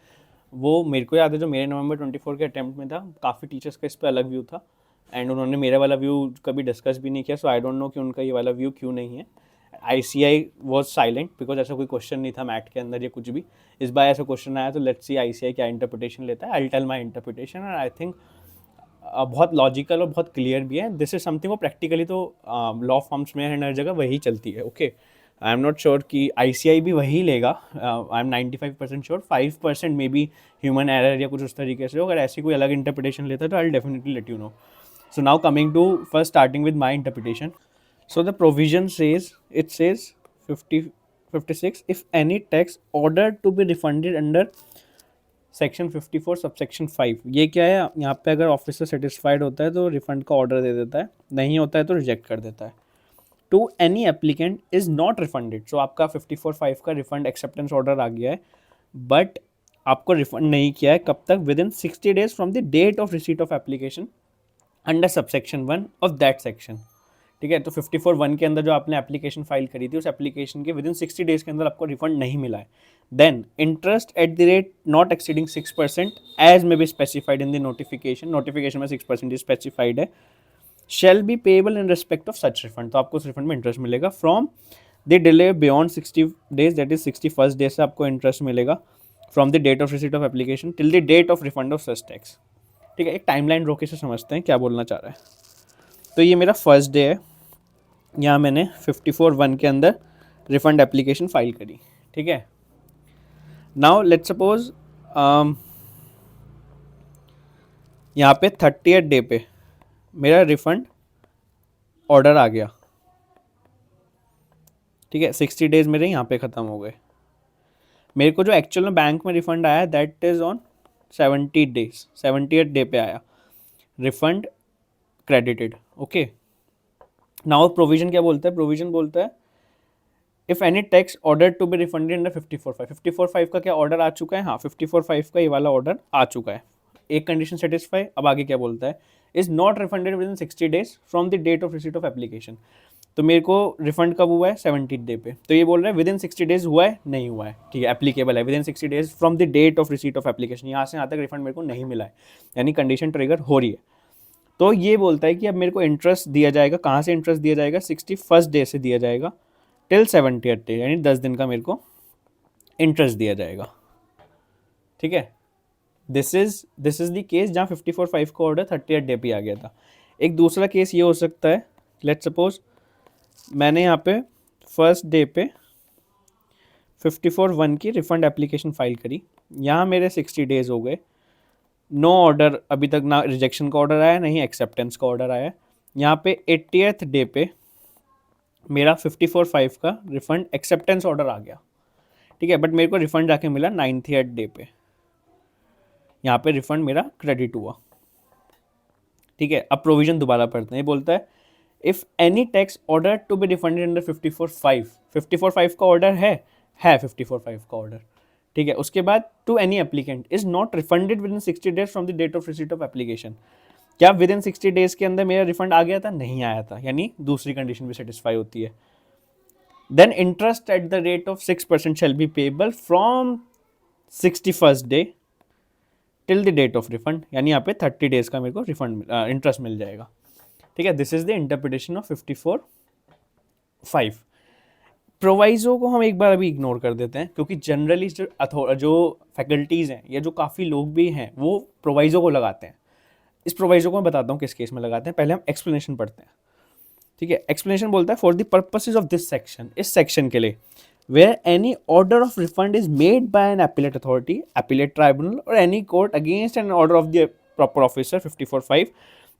वो मेरे को याद है जो मेरे नवंबर 24 के अटैम्प्ट में था, काफ़ी टीचर्स का इस पर अलग व्यू था एंड उन्होंने मेरा वाला व्यू कभी डिस्कस भी नहीं किया। सो आई डोंट नो कि उनका ये वाला व्यू क्यों नहीं है। ICI वॉज साइलेंट बिकॉज ऐसा कोई क्वेश्चन नहीं था मैथ के अंदर या कुछ भी। इस बार ऐसा क्वेश्चन आया तो लेट्स सी ICI क्या इंटरप्रिटेशन लेता है। I tell my interpretation and I think बहुत लॉजिकल और बहुत क्लियर भी है। दिस इज समथिंग वो प्रैक्टिकली तो लॉ फॉर्म्स में हर जगह वही चलती है, okay. I am not sure कि ICI भी वही लेगा। I am 95% sure, 5% may be human error या कुछ उस तरीके से। अगर ऐसी कोई अलग इंटरप्रिटेशन लेता है तो I definitely let you no. So now coming to first starting with my interpretation. So the provision says, it says 56, if any tax ordered to be refunded under section 54 subsection 5, ये क्या है यहाँ पे अगर officer satisfied होता है तो refund का ऑर्डर दे देता है, नहीं होता है तो रिजेक्ट कर देता है। To any applicant is not refunded, so आपका 54(5) का रिफंड एक्सेप्टेंस ऑर्डर आ गया है बट आपको रिफंड नहीं किया है, कब तक? Within 60 days from the date of receipt of application under subsection 1 of that section, ठीक है। तो 54(1) के अंदर जो आपने एप्लीकेशन फाइल करी थी उस एप्लीकेशन के विद इन 60 days के अंदर आपको रिफंड नहीं मिला है, then interest at the rate not exceeding 6% as may be specified in the notification में 6% स्पेसिफाइड है, shall be payable in respect of such refund. तो आपको उस रिफंड में इंटरेस्ट मिलेगा from the delay beyond 60 days, that is 61st day से आपको interest मिलेगा from the date of receipt of application till the date of refund of such tax, ठीक है। एक टाइमलाइन रोके से समझते हैं क्या बोलना चाह रहा है। तो ये मेरा फर्स्ट डे है, यहाँ मैंने 54(1) के अंदर रिफंड एप्लीकेशन फाइल करी, ठीक है। नाउ लेट्स सपोज यहाँ पे 30th डे पे मेरा रिफंड ऑर्डर आ गया, ठीक है। 60 days मेरे यहाँ पे ख़त्म हो गए। मेरे को जो एक्चुअल में बैंक में रिफंड आया that is on 70 days, 70th day पे आया refund credited, okay. Now provision क्या बोलता है? प्रोविजन बोलता है if any tax order to be refunded under 54(5), 54(5) का क्या ऑर्डर आ चुका है? हाँ, 54(5) का ये वाला ऑर्डर आ चुका है। एक कंडीशन सेटिस्फाई। अब आगे क्या बोलता है? Is not refunded within 60 days from the date of receipt of application. तो मेरे को रिफंड कब हुआ है? 70th डे पे। तो ये बोल रहा है विद इन 60 days हुआ है, नहीं हुआ है, ठीक है, एप्लीकेबल है within 60 days from the date of receipt of application. यहाँ से यहाँ तक रिफंड मेरे को नहीं मिला है, यानी कंडीशन ट्रिगर हो रही है। तो ये बोलता है कि अब मेरे को इंटरेस्ट दिया जाएगा। कहाँ से इंटरेस्ट दिया जाएगा? 61st डे से दिया जाएगा टिल 70th डे, यानी 10 दिन का मेरे को इंटरेस्ट दिया जाएगा, ठीक है। दिस इज द केस जहाँ 54(5) का ऑर्डर 30th डे पे आ गया था। एक दूसरा केस ये हो सकता है, लेट्स सपोज मैंने यहाँ पे फर्स्ट डे पे 54(1) की रिफंड एप्लीकेशन फाइल करी, यहाँ मेरे 60 days हो गए, नो ऑर्डर अभी तक, ना रिजेक्शन का ऑर्डर आया नहीं एक्सेप्टेंस का ऑर्डर आया। यहाँ पे 80th डे पे मेरा 54(5) का रिफंड एक्सेप्टेंस ऑर्डर आ गया, ठीक है, बट मेरे को रिफंड जाके मिला 90th डे पे। यहाँ पे रिफंड मेरा क्रेडिट हुआ, ठीक है। अब प्रोविजन दोबारा पढ़ते हैं। ये बोलता है if any tax order to be refunded under 54(5), 54(5) का ऑर्डर है 54(5) का ऑर्डर, ठीक है। उसके बाद to any applicant is not refunded within 60 days from the date of receipt of application. क्या विद इन 60 days के अंदर मेरा रिफंड आ गया था? नहीं आया था, यानी दूसरी कंडीशन भी सेटिस्फाई होती है। Then interest at the rate of 6% shall be payable from 61st day till the date of refund, यानी यहाँ पे 30 days का मेरे को रिफंड इंटरेस्ट मिल जाएगा, ठीक है। This is the interpretation of 54(5). Proviso को हम एक बार अभी इग्नोर कर देते हैं क्योंकि जनरली जो फैकल्टीज़ हैं या जो काफ़ी लोग भी हैं वो प्रोवाइजो को लगाते हैं। इस प्रोवाइजो को मैं बताता हूँ किस केस में लगाते हैं। पहले हम एक्सप्लेनेशन पढ़ते हैं, ठीक है। एक्सप्लेनेशन बोलता है for the purposes of this section, इस सेक्शन के लिए, where any order of refund is made by an appellate authority, appellate tribunal और any court against an order of the proper officer 54(5),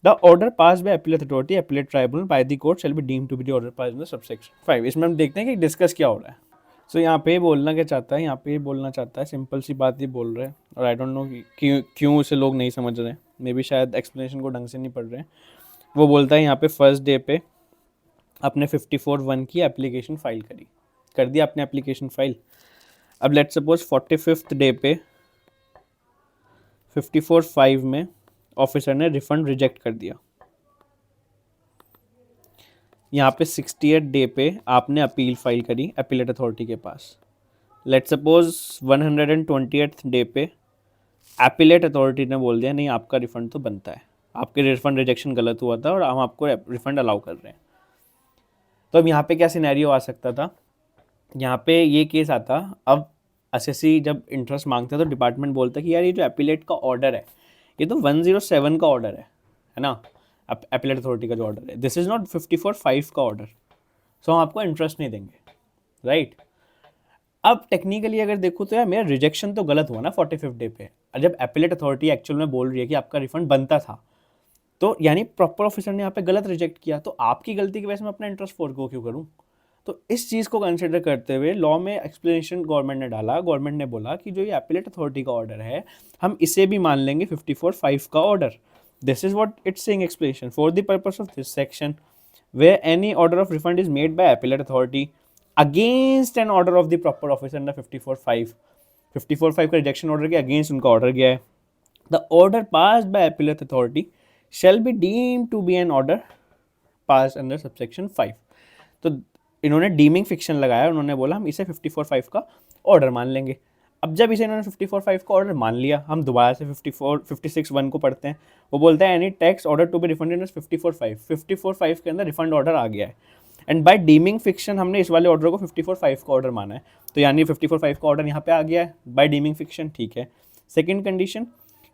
the order pass by appellate authority, appellate tribunal by the court shall be deemed to be the order pass in the subsection 5। इसमें हम देखते हैं कि discuss क्या हो रहा है। सो यहाँ पे बोलना क्या चाहता है? यहाँ पे बोलना चाहता है, सिंपल सी बात ही बोल रहे हैं और आई डोंट नो क्यों इसे लोग नहीं समझ रहे हैं। मे बी शायद एक्सप्लेनेशन को ढंग से नहीं पढ़ रहे हैं। वो बोलता है यहाँ पे फर्स्ट डे पे आपने 54(1) की एप्लीकेशन फाइल कर दिया आपने एप्लीकेशन फाइल। अब लेट सपोज 45th डे पे 54(5) में ऑफिसर ने रिफंड रिजेक्ट कर दिया। यहाँ पे 68th डे पे आपने अपील फाइल करी अपीलेट अथॉरिटी के पास। लेट सपोज 120th डे पे अपीलेट अथॉरिटी ने बोल दिया नहीं आपका रिफंड तो बनता है, आपके रिफंड रिजेक्शन गलत हुआ था और हम आपको रिफंड अलाउ कर रहे हैं। तो अब यहाँ पे क्या सिनेरियो आ सकता था, यहाँ पे ये केस आता, अब एसएससी जब इंटरेस्ट मांगता है तो डिपार्टमेंट बोलता है कि यार ये जो अपीलेट का ऑर्डर है ये तो 107 का ऑर्डर है ना, अपीलेट अथॉरिटी का जो ऑर्डर है, दिस इज़ नॉट 54(5) का ऑर्डर, सो हम आपको इंटरेस्ट नहीं देंगे, राइट। अब टेक्निकली अगर देखो तो यार मेरा रिजेक्शन तो गलत हुआ ना 45th डे पे, और जब अपीलेट अथॉरिटी एक्चुअल में बोल रही है कि आपका रिफंड बनता था, तो यानी प्रॉपर ऑफिसर ने यहाँ पे गलत रिजेक्ट किया, तो आपकी गलती की वजह से मैं अपना इंटरेस्ट फोरगो क्यों करूँ। तो इस चीज़ को कंसिडर करते हुए लॉ में एक्सप्लेनेशन गवर्नमेंट ने डाला, गवर्नमेंट ने बोला कि जो ये अपीलेट अथॉरिटी का ऑर्डर है हम इसे भी मान लेंगे 54(5) का order. This is what it's saying explanation for the purpose of this section where any order of refund is made by appellate authority against an order of the proper officer under 54(5). 54(5) का rejection order के against उनका order गया है, the order passed by appellate authority shall be deemed to be an order passed under subsection 5। तो इन्होंने dimming fiction लगाया, उन्होंने बोला हम इसे 54(5) का ऑर्डर मान लेंगे। अब जब इसे इन्होंने 54(5) का ऑर्डर मान लिया, हम दोबारा से 56(1) को पढ़ते हैं। वो बोलता है any tax order to be refunded is 54(5). 54(5) के अंदर रिफंड ऑर्डर आ गया है, एंड बाय डीमिंग फिक्शन हमने इस वाले ऑर्डर को 54(5) का ऑर्डर माना है, तो यानी 54(5) का ऑर्डर यहाँ पे आ गया है बाय डीमिंग फिक्शन, ठीक है। सेकेंड कंडीशन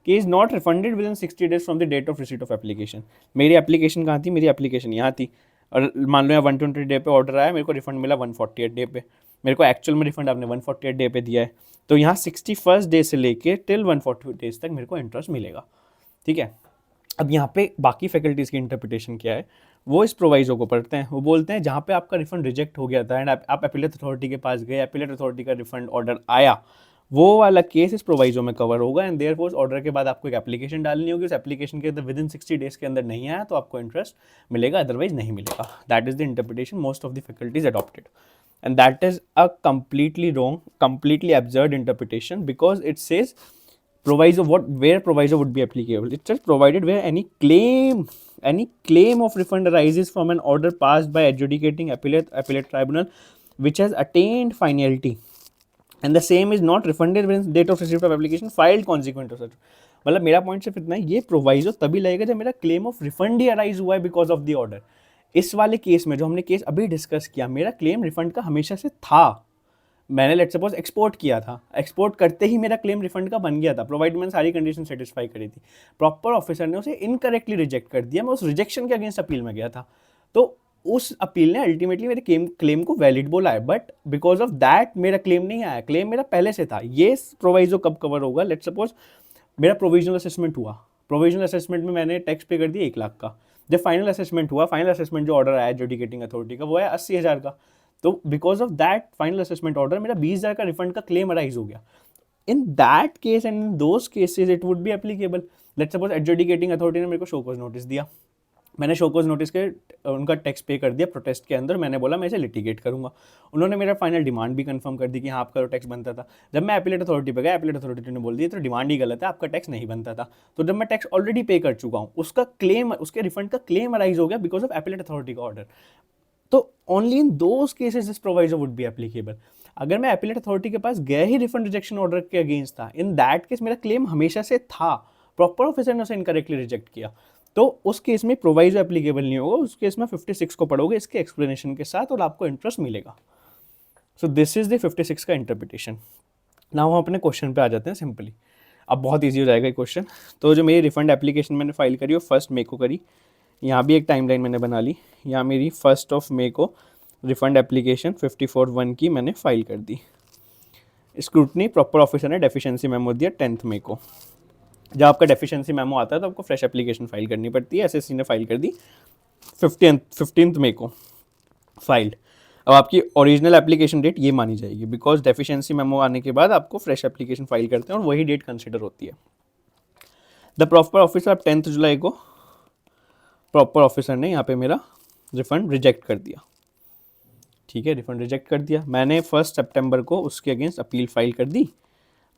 कि is not refunded within 60 days from the date of receipt of application. मेरी एप्लीकेशन कहाँ थी, मेरी एप्लीकेशन यहाँ थी, और मान लो यहाँ 120 डे पे ऑर्डर आया, मेरे को रिफंड मिला 148 डे पे, मेरे को एक्चुअल में रिफंड आपने 148 डे पे दिया है, तो यहाँ 61st डे से लेके टिल 140 डेज तक मेरे को इंटरेस्ट मिलेगा, ठीक है। अब यहाँ पे बाकी फैकल्टीज़ की इंटरप्रिटेशन क्या है, वो इस प्रोवाइजो को पढ़ते हैं। वो बोलते हैं जहाँ पे आपका रिफंड रिजेक्ट हो गया था एंड आप अपीलेट अथॉरिटी के पास गए, अपीलेट अथॉरिटी का रिफंड ऑर्डर आया, वो वाला केस इस प्रोवाइजो में कवर होगा, एंड देयरफॉर ऑर्डर के बाद आपको एक एप्लीकेशन डालनी होगी, उस एप्लीकेशन के अंदर विद इन 60 डेज के अंदर नहीं आया तो आपको इंटरेस्ट मिलेगा, अदरवाइज नहीं मिलेगा। That is the interpretation most of the faculties adopted, and that is a completely wrong, completely absurd interpretation, because it says proviso, where proviso would be applicable, it says provided where any claim of refund arises from an order passed by adjudicating appellate tribunal which has attained finality and the same is not refunded within date of receipt of application filed consequent of such। मतलब मेरा point सिर्फ इतना है, ये proviso तभी लगेगा जब मेरा claim of refund he arise हुआ है बिकॉज ऑफ द ऑर्डर। इस वाले केस में जो हमने केस अभी डिस्कस किया, मेरा क्लेम रिफंड का हमेशा से था, मैंने लेट सपोज एक्सपोर्ट किया था, एक्सपोर्ट करते ही मेरा क्लेम रिफंड का बन गया था, प्रोवाइड मैंने सारी कंडीशन सेटिस्फाई करी थी, प्रॉपर ऑफिसर ने उसे इनकरेक्टली रिजेक्ट कर दिया, मैं उस रिजेक्शन के अगेंस्ट अपील में गया था, तो उस अपील ने अल्टीमेटली मेरे क्लेम को वैलिड बोला है, बट बिकॉज ऑफ दैट मेरा क्लेम नहीं आया, क्लेम मेरा पहले से था। ये प्रोवाइजो कब कवर होगा, लेट सपोज मेरा प्रोविजनल असेसमेंट हुआ, प्रोविजनल असेसमेंट में मैंने टैक्स पे कर दिया 1 लाख का, जब फाइनल असेसमेंट हुआ, फाइनल असेसमेंट जो ऑर्डर आया एडजुडिकेटिंग अथॉरिटी का वो है 80,000 का, तो because of that final assessment order मेरा 20,000 का रिफंड का क्लेम अराइज हो गया। In that case and in those cases it would be applicable. Let's suppose adjudicating authority ने मेरे को शोकॉज नोटिस दिया, मैंने शोकॉज नोटिस के उनका टैक्स पे कर दिया प्रोटेस्ट के अंदर, मैंने बोला मैं इसे लिटिगेट करूंगा, उन्होंने मेरा फाइनल डिमांड भी कंफर्म कर दी कि हाँ आपका टैक्स बनता था। जब मैं अपीलेट अथॉरिटी पे गया, अपीलेट अथॉरिटी ने बोल दिया तो डिमांड ही गलत है, आपका टैक्स नहीं बनता था, तो जब मैं टैक्स ऑलरेडी पे कर चुका हूँ, उसका क्लेम, उसके रिफंड का क्लेम अराइज हो गया बिकॉज ऑफ अपीलेट अथॉरिटी का ऑर्डर, तो only in those cases this proviso would be applicable. अगर मैं अपीलेट अथॉरिटी के पास गया ही रिफंड रिजेक्शन ऑर्डर के अगेंस्ट था, इन दैट केस मेरा क्लेम हमेशा से था, प्रॉपर ऑफिसर ने उसे इनकरेक्टली रिजेक्ट किया, तो उस केस में प्रोवाइजो एप्लीकेबल नहीं होगा, उस केस में 56 को पढ़ोगे इसके एक्सप्लेनेशन के साथ और आपको इंटरेस्ट मिलेगा। सो दिस इज द 56 का इंटरप्रिटेशन। नाउ हम अपने क्वेश्चन पे आ जाते हैं सिंपली, अब बहुत ईजी हो जाएगा ये क्वेश्चन। तो जो मेरी रिफंड एप्लीकेशन मैंने फाइल करी वो 1 मई को करी, यहाँ भी एक टाइमलाइन मैंने बना ली, यहाँ मेरी 1 मई को रिफंड एप्लीकेशन 54(1) की मैंने फाइल कर दी। स्क्रूटनी प्रॉपर ऑफिसर ने डेफिशिएंसी मेमो दिया 10 मई को। जब आपका डेफिशिएंसी मेमो आता है तो आपको फ्रेश एप्लीकेशन फाइल करनी पड़ती है, एसएससी ने फाइल कर दी 15 मई को फाइल्ड। अब आपकी ओरिजिनल एप्लीकेशन डेट ये मानी जाएगी बिकॉज डेफिशिएंसी मेमो आने के बाद आपको फ्रेश एप्लीकेशन फाइल करते हैं और वही डेट कंसिडर होती है। द प्रॉपर ऑफिसर आप 10 जुलाई को प्रॉपर ऑफिसर ने यहाँ पे मेरा रिफ़ंड रिजेक्ट कर दिया, ठीक है, रिफ़ंड रिजेक्ट कर दिया। मैंने 1 सितंबर को उसके अगेंस्ट अपील फाइल कर दी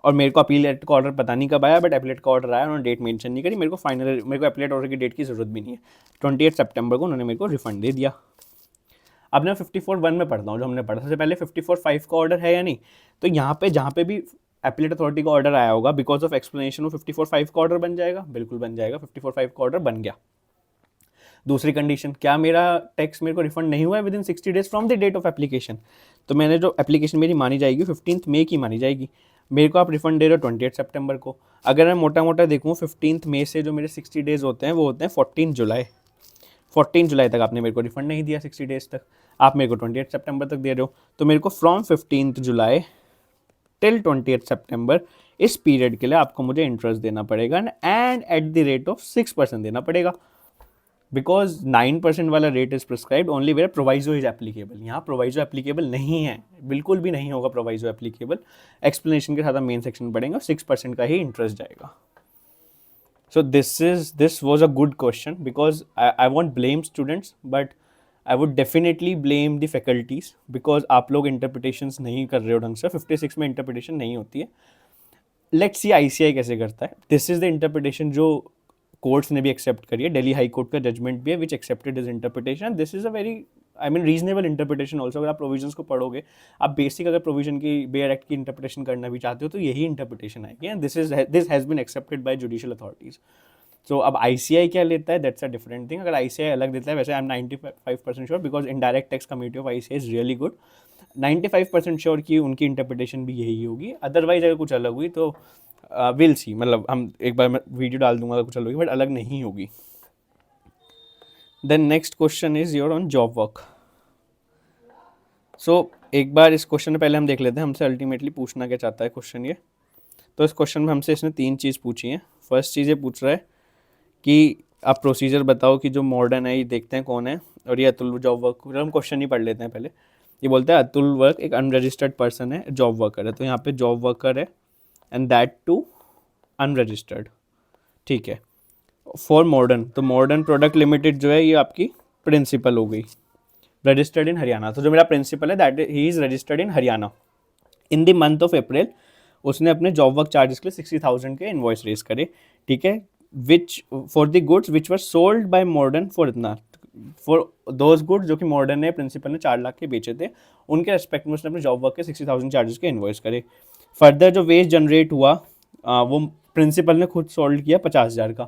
और मेरे को अपीलेट का ऑर्डर पता नहीं कब आया, बट अपीलेट का ऑर्डर आया, उन्होंने डेट मेंशन नहीं करी। मेरे को अपीलेट ऑर्डर की डेट की ज़रूरत भी नहीं है। 28 सितंबर को उन्होंने मेरे को रिफंड दे दिया। अब मैं 54(1) में पढ़ता हूँ, जो हमने पढ़ा सबसे पहले 54(5) का ऑर्डर है या नहीं। तो यहाँ पे जहाँ पे भी अपीलेट अथॉरिटी का ऑर्डर आया होगा, बिकॉज ऑफ एक्सप्लेनेशन वो 54(5) का ऑर्डर बन जाएगा, बिल्कुल बन जाएगा, 54(5) का ऑर्डर बन गया। दूसरी कंडीशन, क्या मेरा टैक्स मेरे को रिफंड नहीं हुआ है within 60 days from the date of application, तो मैंने जो एप्लीकेशन मेरी मानी जाएगी 15 मई की मानी जाएगी। मेरे को आप रिफंड दे रहे हो 28 सितंबर को। अगर मैं मोटा मोटा देखूँ 15 मई से जो मेरे 60 डेज़ होते हैं वो होते हैं 14 जुलाई। 14 जुलाई तक आपने मेरे को रिफंड नहीं दिया, 60 डेज़ तक आप मेरे को 28 सितंबर तक दे रहे हो, तो मेरे को फ्रॉम 15 जुलाई टिल 28 सितंबर इस पीरियड के लिए आपको मुझे इंटरेस्ट देना पड़ेगा and at the rate of 6% देना पड़ेगा, बिकॉज 9% वाला rate is prescribed only where proviso is applicable. यहाँ प्रोवाइजो एप्लीकेबल नहीं है, बिल्कुल भी नहीं होगा प्रोवाइजो एप्लीकेबल। एक्सप्लेनेशन के साथ हम मेन सेक्शन पढ़ेंगे और 6% का ही इंटरेस्ट जाएगा। So this was a good question because I want blame students, but I would definitely blame the faculties, because आप लोग इंटरप्रिटेशंस नहीं कर रहे हो ढंग से। 56 में इंटरप्रिटेशन नहीं होती है। लेट्स सी ICAI कैसे करता है। दिस इज द इंटरप्रिटेशन जो कोर्ट्स ने भी एक्सेप्ट करी है, दिल्ली हाई कोर्ट का जजमेंट भी है which accepted is interpretation. This is a very reasonable interpretation also. अगर आप प्रोविजंस को पढ़ोगे, आप बेसिक अगर प्रोविजन की बेयर एक्ट की इंटरप्रिटेशन करना भी चाहते हो तो यही इंटरप्रिटेशन आएगी, and this has been accepted by judicial authorities. So अब ICAI क्या लेता है, दैट्स अ डिफरेंट थिंग। अगर ICAI अलग देता है, वैसे I am 95% sure because indirect tax committee of ICAI is really good, 95% sure कि उनकी इंटरप्रिटेशन भी यही होगी। अदरवाइज अगर कुछ अलग हुई तो विल सी, मतलब हम एक बार मैं वीडियो डाल दूंगा अगर कुछ अलग होगी, बट अलग नहीं होगी। Then next question is your on job work. So एक बार इस क्वेश्चन में पहले हम देख लेते हैं हमसे अल्टीमेटली पूछना क्या चाहता है क्वेश्चन ये। तो इस क्वेश्चन में हमसे इसने 3 चीज़ पूछी हैं। फर्स्ट चीज़ ये पूछ रहा है कि आप प्रोसीजर बताओ कि जो मॉडर्न है ये देखते हैं कौन है, और ये अतुल जॉब वर्क। हम क्वेश्चन ही पढ़ लेते हैं पहले। ये बोलता है अतुल वर्क एक अनरजिस्टर्ड पर्सन है, जॉब वर्कर है। तो यहाँ पे जॉब वर्कर है एंड दैट टू अनरजिस्टर्ड, ठीक है। फॉर मॉडर्न, तो मॉडर्न प्रोडक्ट लिमिटेड जो है ये आपकी प्रिंसिपल हो गई, रजिस्टर्ड इन हरियाणा। तो जो मेरा प्रिंसिपल है that he is registered in Haryana. In the month of April उसने अपने जॉब वर्क चार्जेस के लिए 60,000 के इनवॉइस रेज करे, ठीक है। Which for the goods which were sold by modern for इतना, फॉर दोज गुड्स जो कि मॉडर्न ने प्रिंसिपल ने 4 लाख के बेचे थे, उनके रेस्पेक्ट में उसने अपने जॉब वर्क के 60,000 चार्जेस के इनवॉइस करे। फर्दर जो वेस्ट जनरेट हुआ वो प्रिंसिपल ने खुद सोल्ड किया 50,000 का,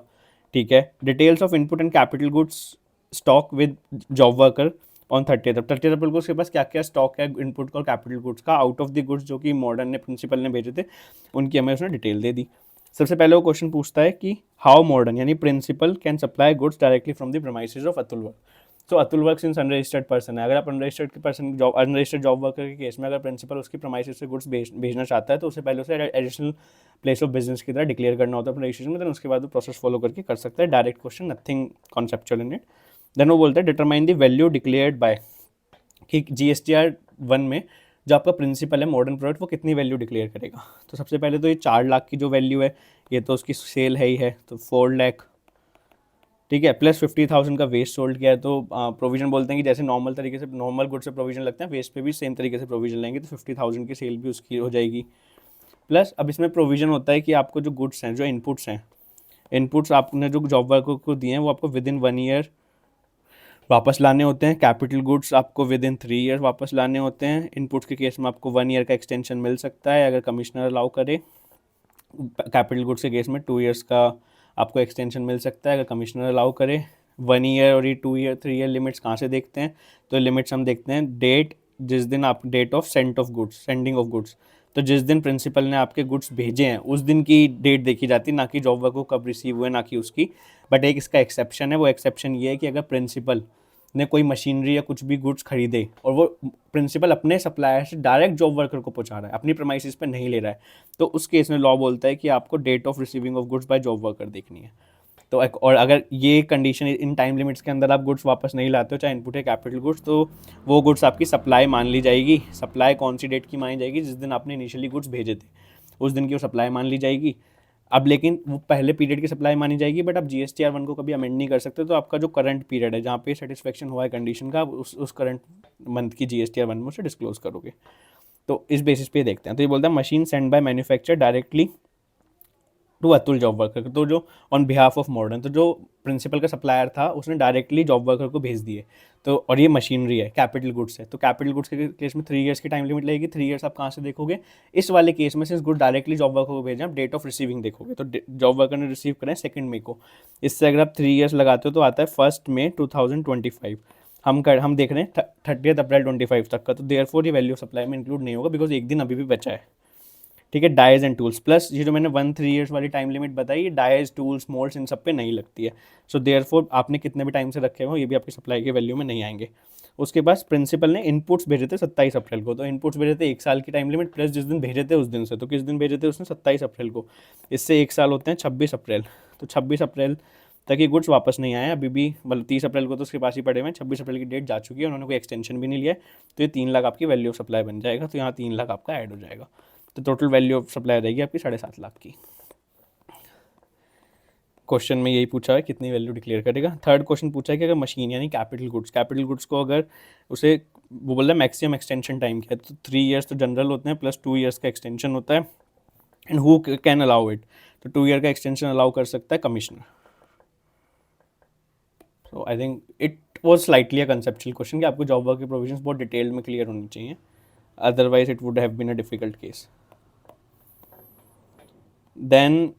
ठीक है। Details of input and capital goods stock with job worker on 30 अप्रैल को उसके पास क्या क्या स्टॉक है इनपुट का और कैपिटल गुड्स का आउट ऑफ द गुड्स जो कि मॉडर्न ने प्रिंसिपल ने भेजे थे, उनकी हमें उसने डिटेल दे दी। सबसे पहले वो क्वेश्चन पूछता है कि हाउ मॉडर्न यानी principal can supply goods directly from the premises of Atul work. तो Atul work since unregistered person है, अगर आप अनरजिस्टर्ड जॉब वर्कर के केस में अगर प्रिंसिपल उसकी प्रीमाइसेस से गुड्स भेजना चाहता है तो उससे पहले उसे एडिशनल प्लेस ऑफ बिजनेस की तरह डिक्लेयर करना होता है अपने रजिस्ट्रेशन में, देन उसके बाद वो प्रोसेस फॉलो करके कर सकता है। Direct question, nothing conceptual in it. Then वो बोलता है determine the value declared by, कि GSTR 1 में जो आपका प्रिंसिपल है मॉडर्न प्रोडक्ट वो कितनी वैल्यू डिक्लेयर करेगा। तो सबसे पहले तो ये 4 लाख की जो वैल्यू है ये तो उसकी सेल है ही है, तो 4 लाख, ठीक है, प्लस 50,000 का वेस्ट सोल्ड किया है। तो प्रोविजन बोलते हैं कि जैसे नॉर्मल तरीके से नॉर्मल गुड से प्रोविजन लगते हैं, वेस्ट पे भी सेम तरीके से प्रोविजन लेंगे, तो 50,000 की सेल भी उसकी हो जाएगी। प्लस अब इसमें प्रोविजन होता है कि आपको जो गुड्स हैं, जो इनपुट्स हैं, इनपुट्स आपने जो जॉब वर्कर को दिए हैं वो आपको विद इन 1 ईयर वापस लाने होते हैं। कैपिटल गुड्स आपको विद इन 3 ईयर वापस लाने होते हैं। इनपुट्स के केस में आपको 1 ईयर का एक्सटेंशन मिल सकता है अगर कमिश्नर अलाउ करे। कैपिटल गुड्स के केस में 2 ईयर्स का आपको एक्सटेंशन मिल सकता है अगर कमिश्नर अलाउ करे। 1 ईयर और ये 2 ईयर 3 ईयर लिमिट्स कहाँ से देखते हैं, तो लिमिट्स हम देखते हैं डेट, जिस दिन आप date of send of goods, sending of goods, तो जिस दिन प्रिंसिपल ने आपके गुड्स भेजे हैं उस दिन की डेट देखी जाती है, ना कि जॉब वर्क को कब रिसीव हुए, ना कि उसकी। बट एक इसका एक्सेप्शन है, वो एक्सेप्शन ये है कि अगर प्रिंसिपल ने कोई मशीनरी या कुछ भी गुड्स खरीदे और वो प्रिंसिपल अपने सप्लायर से डायरेक्ट जॉब वर्कर को पहुंचा रहा है, अपनी प्रमाइसिस पे नहीं ले रहा है, तो उस केस में लॉ बोलता है कि आपको date of receiving of goods by job worker देखनी है। तो और अगर ये कंडीशन इन टाइम लिमिट्स के अंदर आप गुड्स वापस नहीं लाते हो, चाहे इनपुट है कैपिटल गुड्स, तो वो गुड्स आपकी सप्लाई मान ली जाएगी। सप्लाई कौन सी डेट की मानी जाएगी, जिस दिन आपने इनिशियली गुड्स भेजे थे उस दिन की वो सप्लाई मान ली जाएगी। अब लेकिन वो पहले पीरियड की सप्लाई मानी जाएगी, बट आप GSTR 1 को कभी अमेंड नहीं कर सकते। तो आपका जो करंट पीरियड है जहाँ पे सेटिस्फेक्शन हुआ है कंडीशन का, आप उस करंट मंथ की GSTR 1 में उसे डिस्क्लोज करोगे। तो इस बेसिस पे देखते हैं। तो ये बोलता है machine send by manufacture directly to Atul job worker, तो जो ऑन बिहाफ ऑफ मॉडर्न, तो जो प्रिंसिपल का सप्लायर था उसने डायरेक्टली जॉब वर्कर को भेज दिए। तो और ये मशीनरी है, कैपिटल गुड्स है, तो कैपिटल गुड्स के केस में 3 ईयर्स की टाइम लिमिट लगेगी। 3 ईयर्स आप कहाँ से देखोगे? इस वाले केस में since good directly job worker को भेजें, आप डेट ऑफ रिसीविंग देखोगे। तो जॉब वर्कर ने रिसीव करें 2 मई को, इससे अगर आप 3 ईयर्स लगाते हो तो आता है 1 मई 2025। हम देख रहे हैं 30 अप्रैल 25 तक का, तो देयरफॉर ये वैल्यू ऑफ सप्लाई में इंक्लूड नहीं होगा, बिकॉज एक दिन अभी भी बचा है। ठीक है, डाइज एंड टूल्स प्लस ये जो मैंने 1-3 ईयर्स वाली टाइम लिमिट बताई, ये डाइज, टूल्स, मोल्ड्स इन सब पे नहीं लगती है। सो देयरफॉर आपने कितने भी टाइम से रखे हो ये भी आपकी सप्लाई के वैल्यू में नहीं आएंगे। उसके बाद प्रिंसिपल ने इनपुट्स भेजे थे 27 अप्रैल को, तो इनपुट्स भेजे थे 1 साल की टाइम लिमिट प्लस जिस दिन भेजे थे उस दिन से, तो किस दिन भेजे थे उसने? 27 अप्रैल को। इससे 1 साल होते हैं 26 अप्रैल, तो 26 अप्रैल तक ये गुड्स वापस नहीं आए अभी भी, मतलब 30 अप्रैल को तो उसके पास ही पड़े हुए हैं, 26 अप्रैल की डेट जा चुकी है, उन्होंने कोई एक्सटेंशन भी नहीं लिया है। तो ये 3 लाख आपकी वैल्यू ऑफ सप्लाई बन जाएगा, तो यहाँ 3 लाख आपका ऐड हो जाएगा। तो टोटल वैल्यू ऑफ सप्लाई रहेगी आपकी 7.5 लाख की। क्वेश्चन में यही पूछा है कितनी वैल्यू डिक्लेयर करेगा। थर्ड क्वेश्चन पूछा है कि अगर मशीन यानी कैपिटल गुड्स को अगर उसे वो बोल रहा है मैक्सिमम एक्सटेंशन टाइम क्या है, तो 3 ईयर्स तो जनरल होते हैं प्लस 2 ईयर्स का एक्सटेंशन होता है। And who can allow it, तो 2 ईयर का एक्सटेंशन अलाउ कर सकता है commissioner. So I think it was slightly a conceptual question कि आपको जॉब वर्क की प्रोविजंस बहुत डिटेल में क्लियर होनी चाहिए, otherwise it would have been a difficult case. Then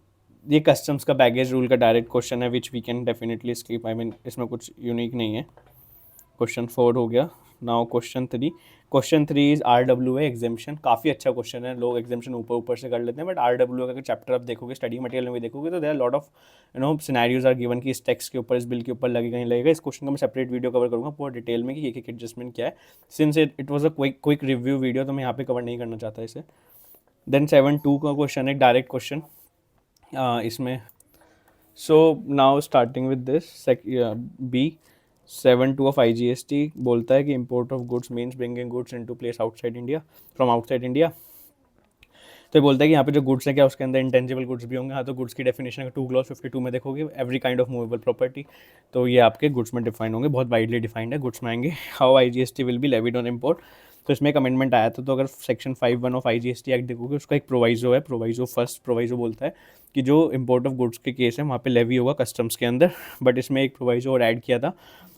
ये कस्टम्स का बैगेज रूल का डायरेक्ट क्वेश्चन है which we can definitely skip, I mean इसमें कुछ यूनिक नहीं है। क्वेश्चन 4 हो गया। Now question 3। Question 3 is RWA exemption. काफ़ी अच्छा क्वेश्चन है, लोग एग्जाम्शन ऊपर ऊपर से कर लेते हैं, बट RWA का चैप्टर आप देखोगे, स्टडी मटेरियल में भी देखोगे, तो there are lot of scenarios are given कि इस टेक्स्ट के ऊपर, इस बिल के ऊपर लगेगा नहीं लगेगा। इस क्वेश्चन का मैं सेपरेट वीडियो कवर करूँगा पूरा डिटेल में कि एक एडजस्टमेंट क्या है। Since it was a quick review video, तो मैं यहाँ पे कवर नहीं करना चाहता इसे। देन 7.2 का क्वेश्चन है डायरेक्ट क्वेश्चन इसमें। So now starting with this B 7.2 of IGST बोलता है कि import of goods means bringing goods into place outside India, from outside India. तो ये बोलता है कि यहाँ पे जो गुड्स है क्या उसके अंदर इंटेंजिबल गुड्स भी होंगे। हाँ, तो गुड्स की डेफिनेशन अगर 2 क्लॉज 52 में देखोगे, every kind of movable property, तो ये आपके गुड्स में डिफाइन होंगे, बहुत वाइडली डिफाइंड है, गुड्स में आएंगे। How IGST will be levied on import, तो इसमें एक अमेंडमेंट आया था। तो अगर सेक्शन 5(1) ऑफ IGST एक्ट देखोगे, उसका एक प्रोवाइजो है, फर्स्ट प्रोवाइजो बोलता है कि जो इम्पोर्ट ऑफ गुड्स के केस है वहाँ पे लेवी होगा कस्टम्स के अंदर, बट इसमें एक प्रोवाइजो और ऐड किया था।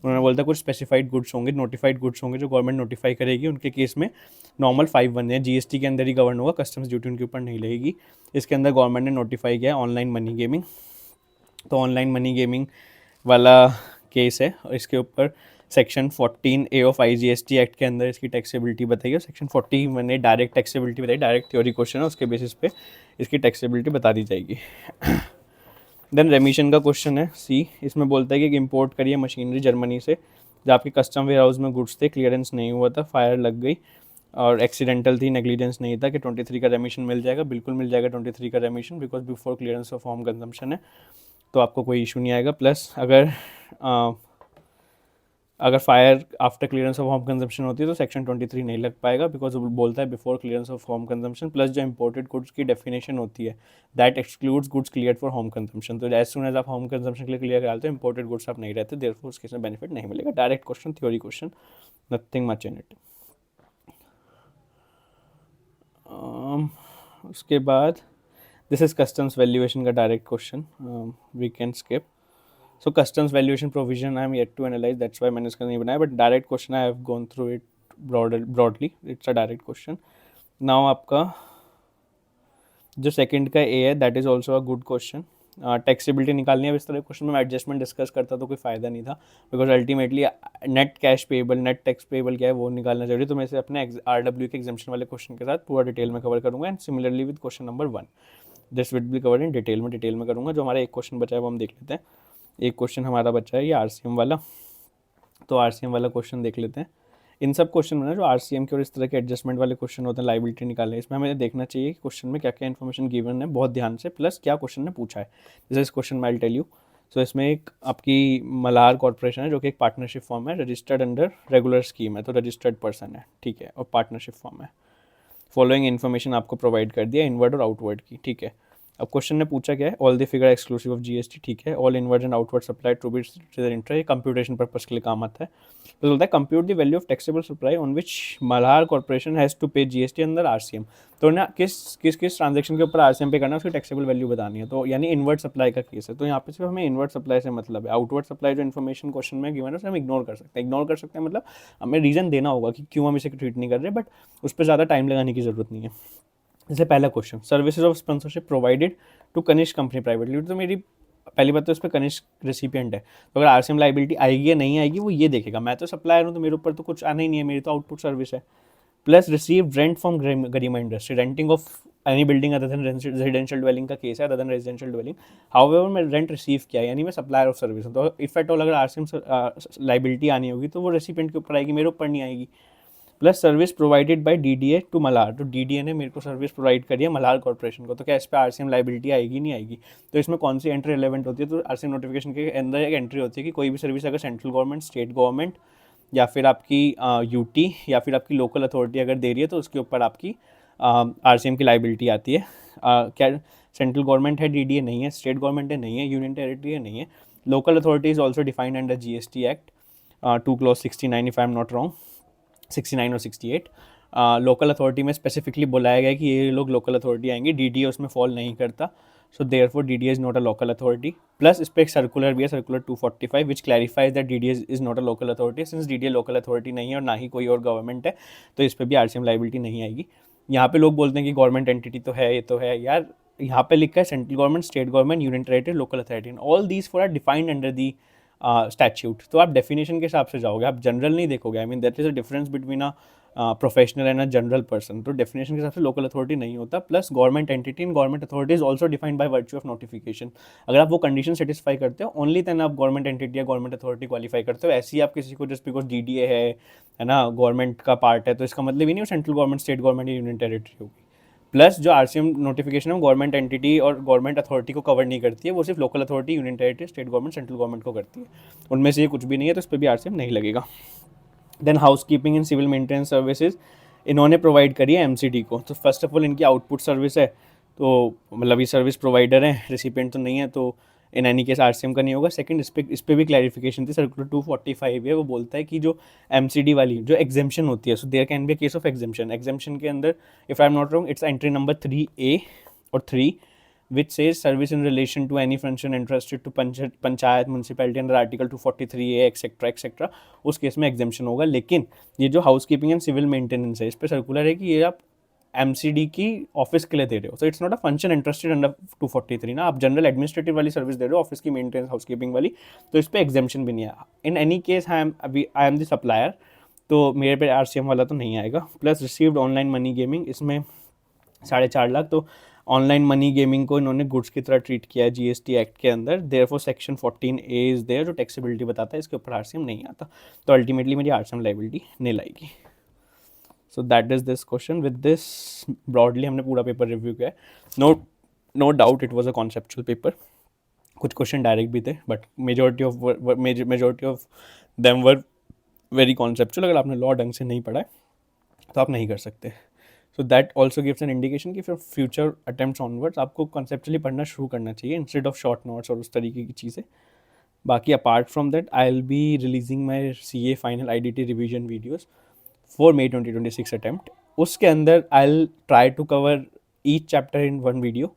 उन्होंने बोलता है कुछ स्पेसिफाइड गुड्स होंगे, नोटिफाइड गुड्स होंगे जो गवर्नमेंट नोटिफाई करेगी, उनके केस में नॉर्मल 5(1) है, GST के अंदर ही गवर्न होगा, कस्टम्स ड्यूटी उनके ऊपर नहीं लगेगी। इसके अंदर गवर्नमेंट ने नोटिफाई किया है ऑनलाइन मनी गेमिंग, तो ऑनलाइन मनी गेमिंग वाला केस है, और इसके ऊपर section 14A of IGST act के अंदर इसकी टैक्सेबिलिटी बताई है। सेक्शन 41 डायरेक्ट टैक्सेबिलिटी बताई, डायरेक्ट थ्योरी क्वेश्चन है, उसके बेसिस पे इसकी टैक्सेबिलिटी बता दी जाएगी। देन रेमिशन का क्वेश्चन है C, इसमें बोलता है कि इम्पोर्ट करिए मशीनरी जर्मनी से, जहाँ आपके कस्टम वेयर हाउस में गुड्स थे, क्लियरेंस नहीं हुआ था, फायर लग गई और एक्सीडेंटल थी, नेग्लिजेंस नहीं था, कि 23 का रेमिशन मिल जाएगा। बिल्कुल मिल जाएगा 23 का रेमिशन, because before clearance of home consumption है, तो आपको कोई इशू नहीं आएगा। प्लस अगर fire after clearance of home consumption होती है तो सेक्शन 23 नहीं लग पाएगा, बिकॉज वो बोलता है before clearance of home consumption. Plus जो इंपोर्टेड गुड्स की डेफिनेशन होती है that excludes goods cleared for home consumption, तो एज सून एज आप होम कंजम्पशन के लिए क्लियर कराते हो, इंपोर्टेड गुड्स आप नहीं रहते, देयरफॉर उसके इसमें बेनिफिट नहीं मिलेगा। Direct question, theory question, nothing much in it. उसके बाद दिस इज कस्टम्स वैल्यूएशन का direct question, we can skip. So customs valuation provision I am yet to analyze, that's why मैंने इसका नहीं बनाया, but direct question I have gone through it broadly, it's a direct question. Now आपका जो second का A है that is also a good question. Taxability निकालनी है, अब इस तरह क्वेश्चन में एडजस्टमेंट डिस्कस करता तो कोई फ़ायदा नहीं था, because ultimately net cash payable, net tax payable क्या है वो निकालना जरूरी। तो मैं इसे अपने RW के एग्जाम्पशन वाले क्वेश्चन के साथ पूरा डिटेल में कवर करूँगा, and similarly with question number 1 this will be cover in detail में करूँगा। जो हमारा एक क्वेश्चन बचा है वो हम देख लेते हैं। एक क्वेश्चन हमारा बचा है ये RCM वाला, तो RCM वाला क्वेश्चन देख लेते हैं। इन सब क्वेश्चन में ना जो RCM के और इस तरह के एडजस्टमेंट वाले क्वेश्चन होते हैं, लाइबिलिटी निकालने, इसमें हमें देखना चाहिए कि क्वेश्चन में क्या क्या इन्फॉर्मेशन गिवन है बहुत ध्यान से, प्लस क्या क्वेश्चन ने पूछा है। जैसे इस क्वेश्चन में आई टेल यू, सो इसमें एक आपकी मल्हार कॉर्पोरेशन है जो कि एक पार्टनरशिप फॉर्म है, रजिस्टर्ड अंडर रेगुलर स्कीम है, तो रजिस्टर्ड पर्सन है, ठीक है, और पार्टनरशिप फॉर्म है। फॉलोइंग इन्फॉर्मेशन आपको प्रोवाइड कर दिया इनवर्ड और आउटवर्ड की, ठीक है। अब क्वेश्चन ने पूछा क्या है, all the figure exclusive of GST, ठीक है, all inward and outward supply to be inter, ये कंप्यूटेशन पर्पस के लिए काम आता है। तो बोलता है compute the value of taxable supply on which Malhar corporation has to pay GST अंदर आरसीएम। तो ना किस ट्रांजेक्शन के ऊपर आरसीएम पे करना है, उसकी टैक्सेबल वैल्यू बतानी है। तो यानी इनवर्ड सप्लाई का केस है, तो यहाँ पे सिर्फ हमें इनवर्ड सप्लाई से मतलब है। आउटवर्ड सप्लाई जो इन्फॉर्मेशन क्वेश्चन में गिवन है उसे हम इग्नोर कर सकते हैं। इग्नोर कर सकते हैं मतलब हमें रीज़न देना होगा कि क्यों हम इसे ट्रीट नहीं कर रहे, बट उस पर ज़्यादा टाइम लगाने की ज़रूरत नहीं है। जैसे पहला question, services of sponsorship provided to Kanishk company private limited, तो मेरी पहली बात तो इस पर कनिष्क रेसिपिएंट है, तो अगर आरसीएम लाइबिलिटी आएगी या नहीं आएगी वो ये देखेगा। मैं तो सप्लायर हूँ तो मेरे ऊपर तो कुछ आना ही नहीं है, मेरी तो आउटपुट सर्विस है। Plus receive rent from Garima industry, renting of any building other than residential dwelling का केस है, other than residential dwelling. However मैं रेंट रिसीव किया यानी मैं सप्लायर ऑफ सर्विस हूँ, तो इफ एट ऑल अगर आरसीएम लाइबिलिटी आनी होगी तो वो रेसिपिएंट के ऊपर आएगी, मेरे ऊपर नहीं आएगी। Plus service provided by DDA to Malhar, तो डीडीए ने मेरे को सर्विस प्रोवाइड करी है मल्हार कॉर्पोरेशन को, तो क्या इस पर आरसीएम लाइबिलिटी आएगी नहीं आएगी। तो इसमें कौन सी एंट्री रिलेवेंट होती है, तो आरसीएम नोटिफिकेशन के अंदर एक एंट्री होती है कि कोई भी सर्विस अगर सेंट्रल गवर्नमेंट, स्टेट गवर्नमेंट या फिर आपकी यूटी या फिर आपकी लोकल अथॉरिटी अगर दे रही है तो उसके ऊपर आपकी आरसीएम की लाइबिलिटी आती है। क्या सेंट्रल गवर्नमेंट है, डीडीए नहीं है, स्टेट गवर्नमेंट है नहीं है, यूनियन टेरिटरी है नहीं है, local authority is also defined under GST act 2 clause 69 if I am not wrong, 69 और 68। लोकल अथॉरिटी में स्पेसिफिकली बुलाया गया कि ये लोग लोकल अथॉरिटी आएंगे, डीडीए उसमें फॉल नहीं करता, so therefore DDA is not a local authority. Plus इस पर एक सर्कुलर भी है, circular 245, which clarifies that DDA is not a local authority. Since DDA local authority नहीं है और ना ही कोई और गवर्नमेंट है, तो इस पर भी आरसीएम लाइबिलिटी नहीं आएगी। यहाँ पे लोग बोलते हैं कि गवर्नमेंट एंटिटी तो है, ये तो है यार, यहाँ पे लिखा है central government, state government, union territory, local authority, all these four are defined under the statute. तो आप डेफिनेशन के हिसाब से जाओगे, आप जनरल नहीं देखोगे। I mean that is a difference between a professional and a general person. तो डेफिनेशन के हिसाब से लोकल अथॉरिटी नहीं होता। Plus government entity in government authority is also defined by virtue of notification. अगर आप वो कंडीशन सेटिस्फाई करते हो ओनली देन आप गवर्नमेंट एंटिटी या गवर्नमेंट अथॉरिटी क्वालिफाई करते हो। ऐसे ही आप किसी को जस्ट बिकॉज डीडीए है ना, गवर्नमेंट का पार्ट है, तो इसका मतलब ही नहीं सेंट्रल गवर्नमेंट, स्टेट गवर्नमेंट या यूनियन टेरिटरी होगी। प्लस जो आरसीएम नोटिफिकेशन है गवर्नमेंट एंटिटी और गवर्नमेंट अथॉरिटी को कवर नहीं करती है, वो सिर्फ local authority, union territory, state government, central government को करती है। उनमें से ये कुछ भी नहीं है, तो इस पर भी आरसीएम नहीं लगेगा। Then house keeping and civil maintenance services इन्होंने प्रोवाइड करी है एमसीडी को। तो फर्स्ट ऑफ ऑल इनकी आउटपुट सर्विस है, तो मतलब ये सर्विस प्रोवाइडर है, रेसिपिएंट तो नहीं है, तो इन एनी केस आरसीएम का नहीं होगा। सेकंड, इस पे भी क्लैरिफिकेशन थी, सर्कुलर 245 है, वो बोलता है कि जो एमसीडी वाली जो एग्जेम्पशन होती है, so there can be a case of exemption. Exemption के अंदर if I am not wrong it's entry number 3A और 3 which says service in relation to any function entrusted to panchayat, municipality under article 243A etcetera etcetera, उस केस में exemption होगा। लेकिन ये जो house keeping and civil maintenance है, इस पर सर्कुलर है कि ये आप एमसीडी की ऑफिस के लिए दे रहे हो, तो it's not a function interested under 243 ना, आप जनरल एडमिनिस्ट्रेटिव वाली सर्विस दे रहे हो, ऑफिस की मेंटेनेंस, हाउस कीपिंग वाली, तो इस पर एग्जेम्पशन भी नहीं है। In any case I am the supplier, तो मेरे पे आरसीएम वाला तो नहीं आएगा। Plus received online money gaming, इसमें 4.5 लाख, तो ऑनलाइन मनी गेमिंग को इन्होंने गुड्स की तरह ट्रीट किया है जीएसटी एक्ट के अंदर, therefore section 14A is there जो टैक्सेबिलिटी बताता है, इसके ऊपर आरसीएम नहीं आता, तो अल्टीमेटली मेरी आरसीएम लाइबिलिटी नहीं आएगी। So that is this question. With this broadly हमने पूरा पेपर रिव्यू किया है। No doubt it was a conceptual paper, कुछ क्वेश्चन डायरेक्ट भी थे, but majority of them were very conceptual. अगर आपने लॉ ढंग से नहीं पढ़ा है तो आप नहीं कर सकते। So that also gives an indication कि फिर फ्यूचर अटेम्प्ट्स ऑनवर्ड्स आपको कॉन्सेप्चुअली पढ़ना शुरू करना चाहिए इंस्टेड ऑफ शॉर्ट नोट्स और उस तरीके की चीज़ें। बाकी apart from that I will be releasing my CA final IDT revision videos for May 2026 attempt. उसके अंदर I will try to cover each chapter in one video,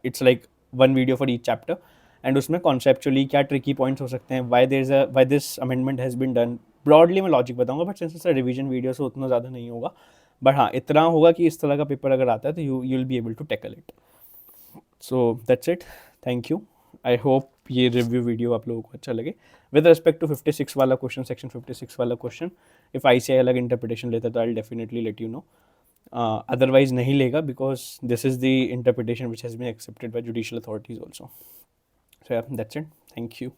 it's like one video for each chapter, and उसमें conceptually क्या tricky points हो सकते हैं, why this amendment has been done, broadly मैं logic बताऊंगा, but since revision video से उतना ज़्यादा नहीं होगा। बट हाँ, इतना होगा कि इस तरह का पेपर अगर आता है तो you will be able to tackle it. So that's it, thank you. I hope ये रिव्यू वीडियो आप लोगों को अच्छा लगे। विद रिस्पेक्ट टू 56 वाला क्वेश्चन, सेक्शन 56 वाला क्वेश्चन, इफ ICAI अलग इंटरप्रिटेशन लेता तो I will definitely let you know, otherwise नहीं लेगा, because this is the interpretation which has been accepted by judicial authorities also. So that's it, thank you.